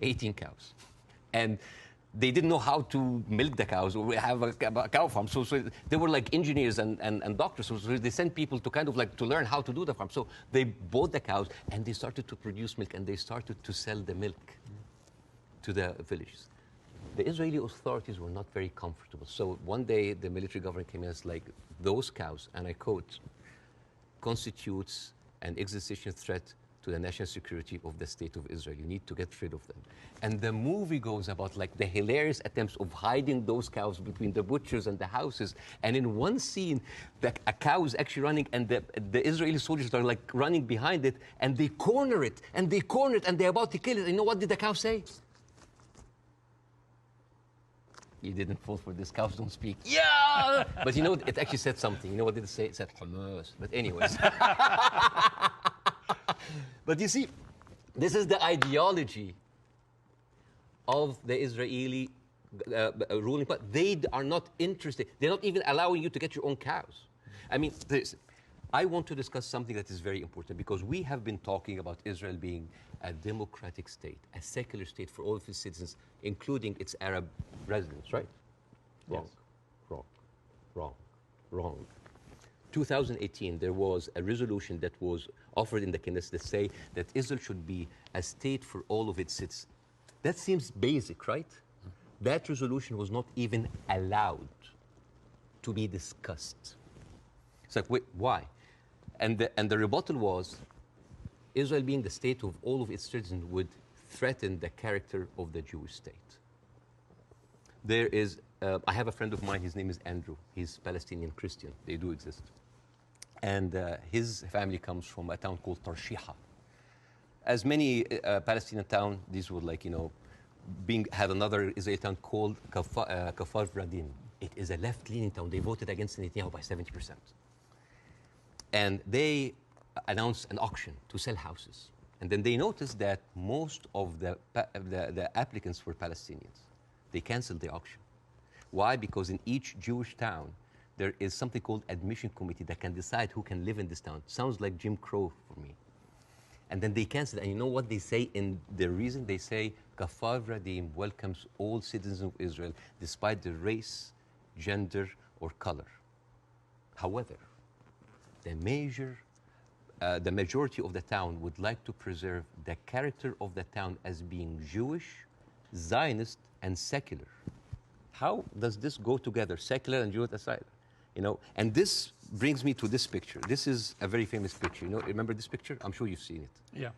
18 cows. And they didn't know how to milk the cows or have a cow farm. So they were like engineers and doctors. So they sent people to kind of like to learn how to do the farm. So they bought the cows and they started to produce milk and they started to sell the milk to the villages. The Israeli authorities were not very comfortable. So one day the military government came in and was like, those cows, and I quote, constitutes an existential threat to the national security of the state of Israel. You need to get rid of them. And the movie goes about like the hilarious attempts of hiding those cows between the butchers and the houses. And in one scene, a cow is actually running and the Israeli soldiers are like running behind it and they corner it and they corner it and they're about to kill it. And you know what did the cow say? You didn't fall for this, cows don't speak. Yeah! But you know, it actually said something. You know what did it say? It said Hamas. But anyways. But you see, this is the ideology of the Israeli ruling, but they are not interested. They're not even allowing you to get your own cows. I mean, I want to discuss something that is very important because we have been talking about Israel being a democratic state, a secular state for all of its citizens, including its Arab residents, right? Wrong, Yes. wrong. 2018, there was a resolution that was offered in the Knesset that say that Israel should be a state for all of its citizens. That seems basic, right? That resolution was not even allowed to be discussed. It's like, wait, why? And the rebuttal was, Israel being the state of all of its citizens would threaten the character of the Jewish state. There is, I have a friend of mine, his name is Andrew. He's Palestinian Christian. They do exist. And his family comes from a town called Tarshiha. As many Palestinian towns, these would like, you know, had another Israeli town called Kafar Vradim. It is a left-leaning town. They voted against Netanyahu by 70%. And they announced an auction to sell houses. And then they noticed that most of the applicants were Palestinians. They canceled the auction. Why? Because in each Jewish town, there is something called admission committee that can decide who can live in this town. Sounds like Jim Crow for me. And then they canceled. And you know what they say in the reason? They say, Kafar Vradim welcomes all citizens of Israel despite their race, gender, or color. However, the majority of the town would like to preserve the character of the town as being Jewish, Zionist, and secular. How does this go together, secular and Jewish aside? You know, and this brings me to this picture. This is a very famous picture. You know, remember this picture? I'm sure you've seen it. Yeah.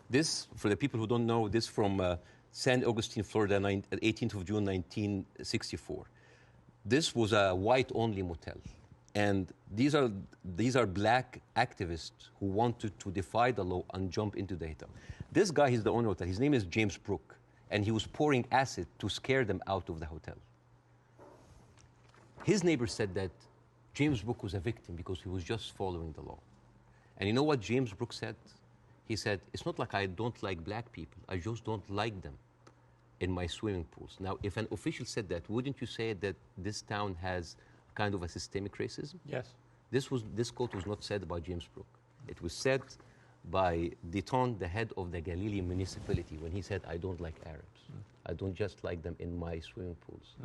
This, for the people who don't know, this from San Augustine, Florida, 18th of June, 1964. This was a white-only motel. And these are black activists who wanted to defy the law and jump into the hotel. This guy, he's the owner of the hotel. His name is James Brooke. And he was pouring acid to scare them out of the hotel. His neighbor said that James Brooke was a victim because he was just following the law. And you know what James Brooke said? He said, it's not like I don't like black people. I just don't like them in my swimming pools. Now, if an official said that, wouldn't you say that this town has kind of a systemic racism? Yes. This quote was not said by James Brooke. It was said by Deton, the head of the Galilee municipality, when he said, I don't like Arabs. I don't just like them in my swimming pools.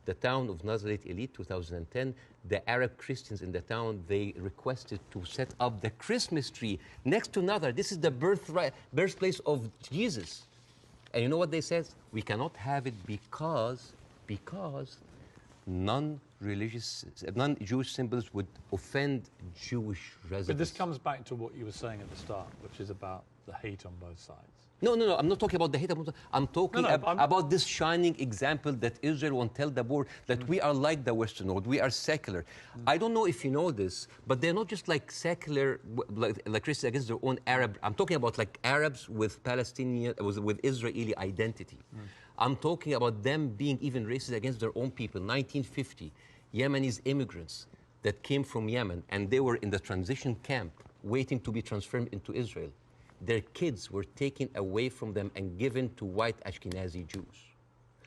The town of Nazareth Elite, 2010, the Arab Christians in the town, they requested to set up the Christmas tree next to Nazareth. This is the birthplace of Jesus. And you know what they said? We cannot have it because non-Jewish symbols would offend Jewish residents. But this comes back to what you were saying at the start, which is about the hate on both sides. No, I'm not talking about the hate. I'm talking about this shining example that Israel won't tell the world that we are like the Western world. We are secular. I don't know if you know this, but they're not just like secular, like Christians against their own Arab. I'm talking about like Arabs with Palestinian, with Israeli identity. I'm talking about them being even racist against their own people. 1950, Yemenis immigrants that came from Yemen, and they were in the transition camp waiting to be transferred into Israel. Their kids were taken away from them and given to white Ashkenazi Jews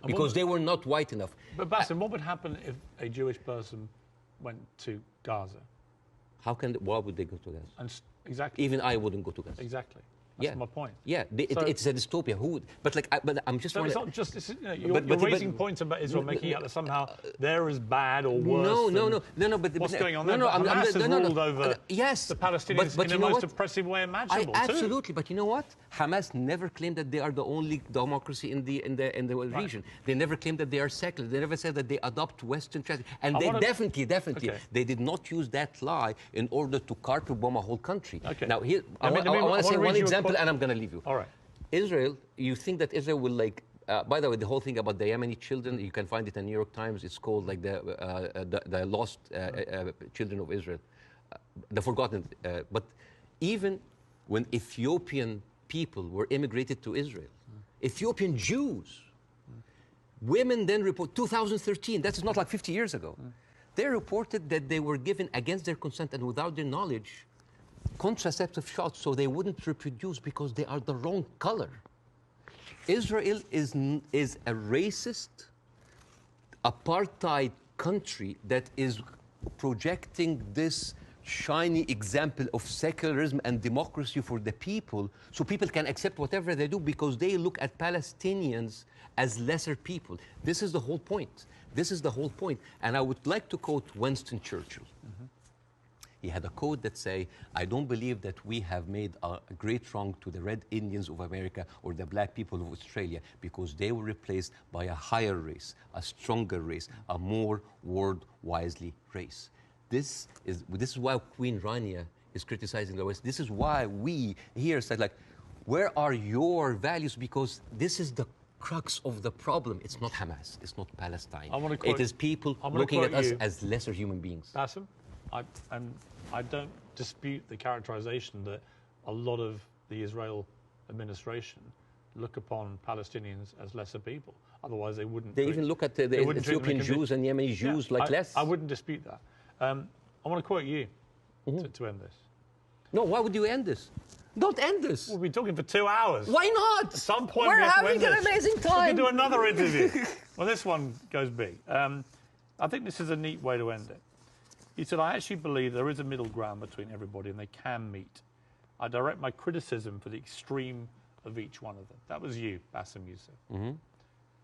because they were not white enough. But Bassem, what would happen if a Jewish person went to Gaza? Why would they go to Gaza? Exactly. Even I wouldn't go to Gaza. Exactly. That's my point. Yeah, it's a dystopia. Who would? But I'm just. So it's not just. You're raising points about Israel, making out that somehow they're as bad or worse. No. But what's going on there? Hamas has ruled over the Palestinians in the most oppressive way imaginable. Absolutely, but you know what? Hamas never claimed that they are the only democracy in the region. They never claimed that they are secular. They never said that they adopt Western tradition. And they definitely, they did not use that lie in order to carpet bomb a whole country. Okay. Now here, I want to say one example. And I'm going to leave you. All right. Israel, you think that Israel will like, by the way, the whole thing about the Yemeni children, you can find it in New York Times. It's called like the lost children of Israel, the forgotten. But even when Ethiopian people were immigrated to Israel, Ethiopian Jews, women then report, 2013, that is not like 50 years ago, they reported that they were given against their consent and without their knowledge contraceptive shots so they wouldn't reproduce because they are the wrong color. Israel is a racist, apartheid country that is projecting this shiny example of secularism and democracy for the people so people can accept whatever they do because they look at Palestinians as lesser people. This is the whole point. This is the whole point. And I would like to quote Winston Churchill. He had a quote that say, I don't believe that we have made a great wrong to the Red Indians of America or the black people of Australia because they were replaced by a higher race, a stronger race, a more world-wisely race. This is why Queen Rania is criticizing the West. This is why we here said, like, where are your values? Because this is the crux of the problem. It's not Hamas. It's not Palestine. It is people looking at us as lesser human beings. Bassem, I don't dispute the characterization that a lot of the Israel administration look upon Palestinians as lesser people. Otherwise, they wouldn't. They even look at the Ethiopian Jews and Yemeni Jews like less. I wouldn't dispute that. I want to quote you to end this. No, why would you end this? Don't end this. We'll be talking for 2 hours. Why not? At some point, we're having an amazing time. We can do another interview. Well, this one goes big. I think this is a neat way to end it. He said, I actually believe there is a middle ground between everybody and they can meet. I direct my criticism for the extreme of each one of them. That was you, Bassem Youssef.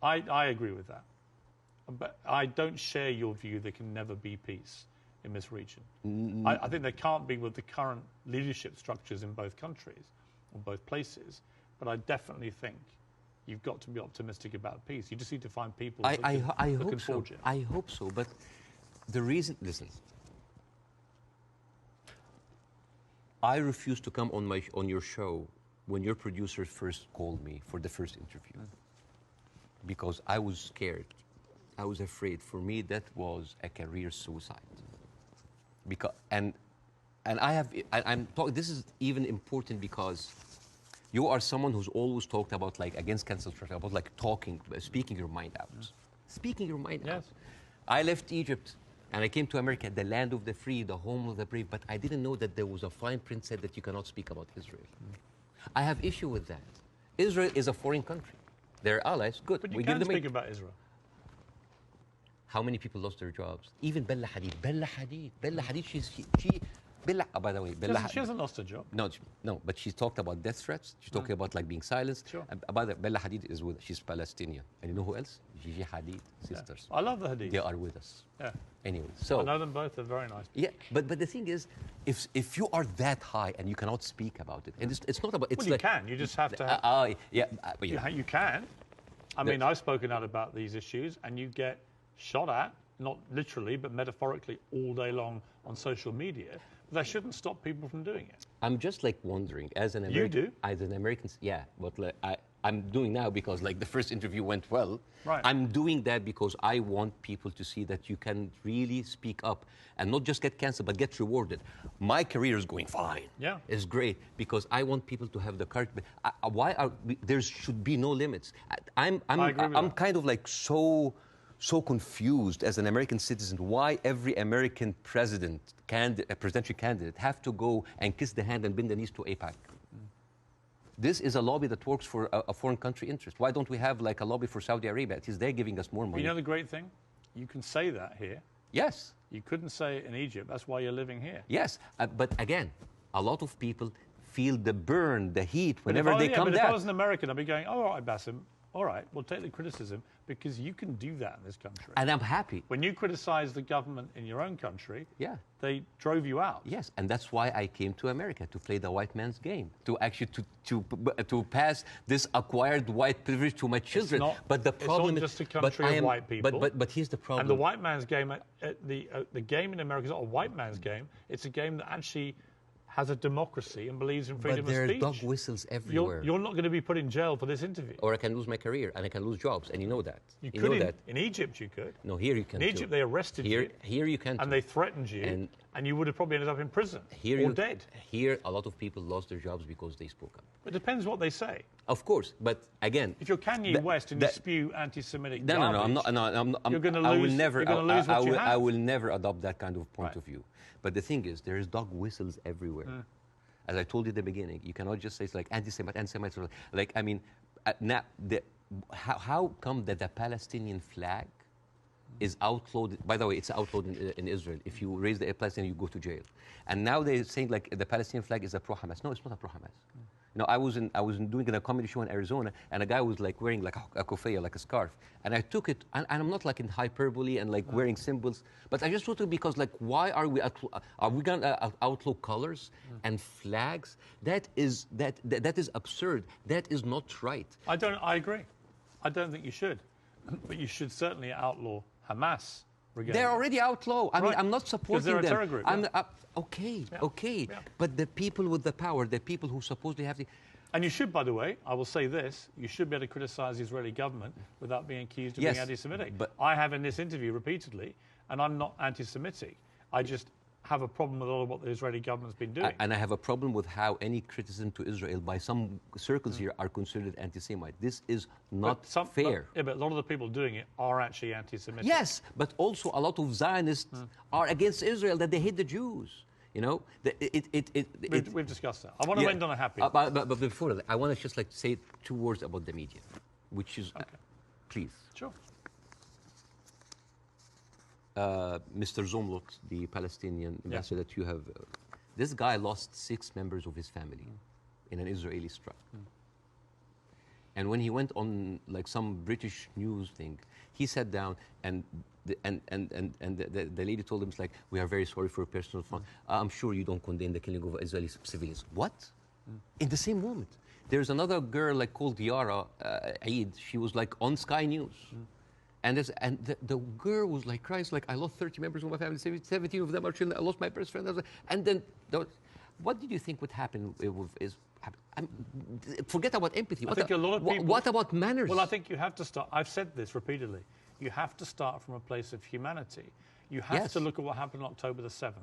I agree with that. But I don't share your view there can never be peace in this region. I think there can't be with the current leadership structures in both countries or both places. But I definitely think you've got to be optimistic about peace. You just need to find people who can forge it. I hope so. But the reason, listen, I refused to come on your show when your producer first called me for the first interview because I was scared. I was afraid. For me, that was a career suicide. Because I'm talking. This is even important because you are someone who's always talked about like against cancel culture, about like speaking your mind out, speaking your mind out. I left Egypt. And I came to America, the land of the free, the home of the brave, but I didn't know that there was a fine print said that you cannot speak about Israel. I have issue with that. Israel is a foreign country. They're allies. Good. But you we can give them speak about Israel. How many people lost their jobs? Even Bella Hadid. Bella Hadid, she Bella, by the way, Bella She hasn't lost her job. No, but she talked about death threats. She's talking about like being silenced. Sure. By the way, Bella Hadid she's Palestinian. And you know who else? Gigi Hadid sisters. I love the Hadid. They are with us. Yeah. Anyway, so I know them both. They're very nice. yeah, but the thing is, if you are that high and you cannot speak about it, and it's not about it's Well, you like can. You just have to. Have, yeah. you can. I mean, I've spoken out about these issues, and you get shot at, not literally, but metaphorically, all day long on social media. That shouldn't stop people from doing it. I'm just like wondering, as an American, You do? As an American, yeah. But like, I'm doing now because like the first interview went well. Right. I'm doing that because I want people to see that you can really speak up and not just get canceled, but get rewarded. My career is going fine. Yeah. It's great because I want people to have the courage. There should be no limits. I'm kind of like so confused as an American citizen why every American presidential candidate have to go and kiss the hand and bend the knees to AIPAC. This is a lobby that works for a foreign country interest. Why don't we have like a lobby for Saudi Arabia? It is they're giving us more money. You know the great thing? You can say that here. Yes. You couldn't say it in Egypt. That's why you're living here. Yes, but again, a lot of people feel the burn, the heat whenever they come down. down. If I was an American, I'd be going, oh, all right, Bassem, all right, we'll take the criticism because you can do that in this country. And I'm happy. When you criticize the government in your own country, yeah, they drove you out. Yes, and that's why I came to America, to play the white man's game, to actually to pass this acquired white privilege to my children. But the problem is, it's not just a country of white people. But here's the problem. And the white man's game, the game in America is not a white man's game. It's a game that actually has a democracy and believes in freedom of speech. But there are dog whistles everywhere. You're not going to be put in jail for this interview. Or I can lose my career and I can lose jobs, and you know that. You could in Egypt, you could. No, here you can. In Egypt, they arrested you. Here you can. And they threatened you, and you would have probably ended up in prison or dead. Here, a lot of people lost their jobs because they spoke up. It depends what they say. Of course, but again, if you're Kanye West and you spew anti-Semitic garbage, I'm not. You're going to lose. I will never adopt that kind of point of view. But the thing is, there is dog whistles everywhere. As I told you at the beginning, you cannot just say it's like anti-Semites. Like, I mean, now, how come that the Palestinian flag is outlawed? By the way, it's outlawed in Israel. If you raise the Palestinian, you go to jail. And now they're saying like the Palestinian flag is a pro-Hamas. No, it's not a pro-Hamas. You know, I was doing a comedy show in Arizona, and a guy was like wearing like a kufiyya, like a scarf, and I took it, and I'm not like in hyperbole and like wearing symbols, but I just took it because like, why are we gonna outlaw colors and flags? That is absurd. That is not right. I agree. I don't think you should, but you should certainly outlaw Hamas. They're already outlawed. I mean, I'm not supporting them. They're a terror group. Okay. But the people with the power, the people who supposedly have the... And you should, by the way, I will say this, you should be able to criticize the Israeli government without being accused of being anti-Semitic. But I have in this interview repeatedly, and I'm not anti-Semitic. I just have a problem with all of what the Israeli government's been doing. And I have a problem with how any criticism to Israel by some circles here are considered anti-Semite. This is not fair. But a lot of the people doing it are actually anti-Semitic. Yes, but also a lot of Zionists are against Israel, that they hate the Jews. You know, we've discussed that. I want to end on a happy. But before that, I want to just like say 2 words about the media, which is, please. Sure. Mr. Zomlot, the Palestinian ambassador that you have, this guy lost 6 members of his family in an Israeli strike. And when he went on like some British news thing, he sat down and the lady told him, it's like, we are very sorry for your personal fun. I'm sure you don't condemn the killing of Israeli civilians. What? In the same moment. There's another girl like called Yara Eid. She was like on Sky News. And the girl was like crying, like, I lost 30 members of my family, 17 of them are children, I lost my best friend. And then, what did you think would happen forget about empathy. I think a lot of people... What about manners? Well, I think you have to start... I've said this repeatedly. You have to start from a place of humanity. You have to look at what happened on October the 7th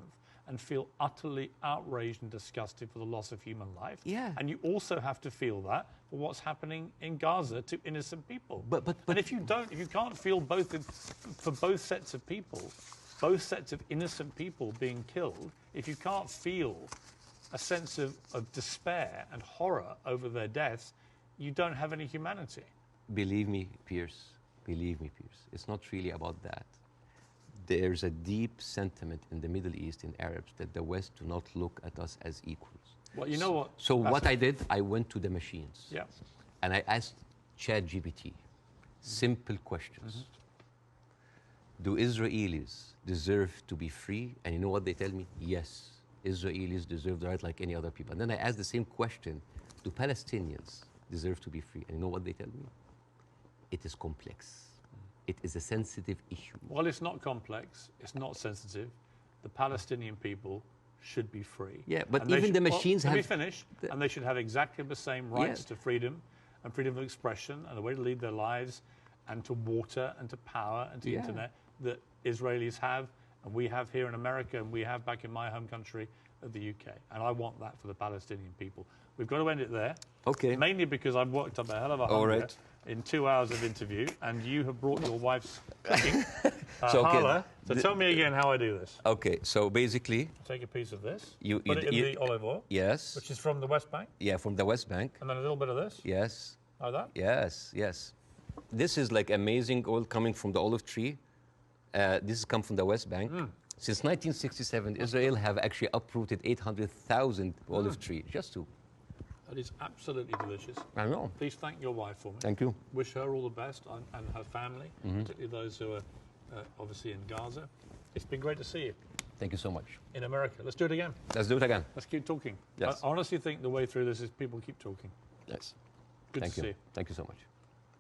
and feel utterly outraged and disgusted for the loss of human life. Yeah. And you also have to feel that for what's happening in Gaza to innocent people. But and if you can't feel both for both sets of people, both sets of innocent people being killed, if you can't feel a sense of despair and horror over their deaths, you don't have any humanity. Believe me, Piers, it's not really about that. There's a deep sentiment in the Middle East, in Arabs, that the West do not look at us as equals. Well, you know what? So what I did, I went to the machines. Yeah. And I asked ChatGPT simple questions. Do Israelis deserve to be free? And you know what they tell me? Yes, Israelis deserve the right like any other people. And then I asked the same question, do Palestinians deserve to be free? And you know what they tell me? It is complex. It is a sensitive issue. Well, it's not complex. It's not sensitive. The Palestinian people should be free. Yeah, but even the machines have... Let me finish. And they should have exactly the same rights to freedom and freedom of expression and a way to lead their lives and to water and to power and to internet that Israelis have and we have here in America and we have back in my home country of the UK. And I want that for the Palestinian people. We've got to end it there. Okay. Mainly because I've worked up a hell of a hunger in 2 hours of interview and you have brought your wife's cooking. So tell me again how I do this. Okay, so basically... Take a piece of this, put it in the olive oil. Yes. Which is from the West Bank. Yeah, from the West Bank. And then a little bit of this. Yes. Like that? Yes, yes. This is like amazing oil coming from the olive tree. This has come from the West Bank. Since 1967, Israel have actually uprooted 800,000 olive trees, just to. That is absolutely delicious. I know. Please thank your wife for me. Thank you. Wish her all the best and her family, particularly those who are obviously in Gaza. It's been great to see you. Thank you so much. In America. Let's do it again. Let's do it again. Let's keep talking. Yes. I honestly think the way through this is people keep talking. Yes. Good to see you. Thank you so much.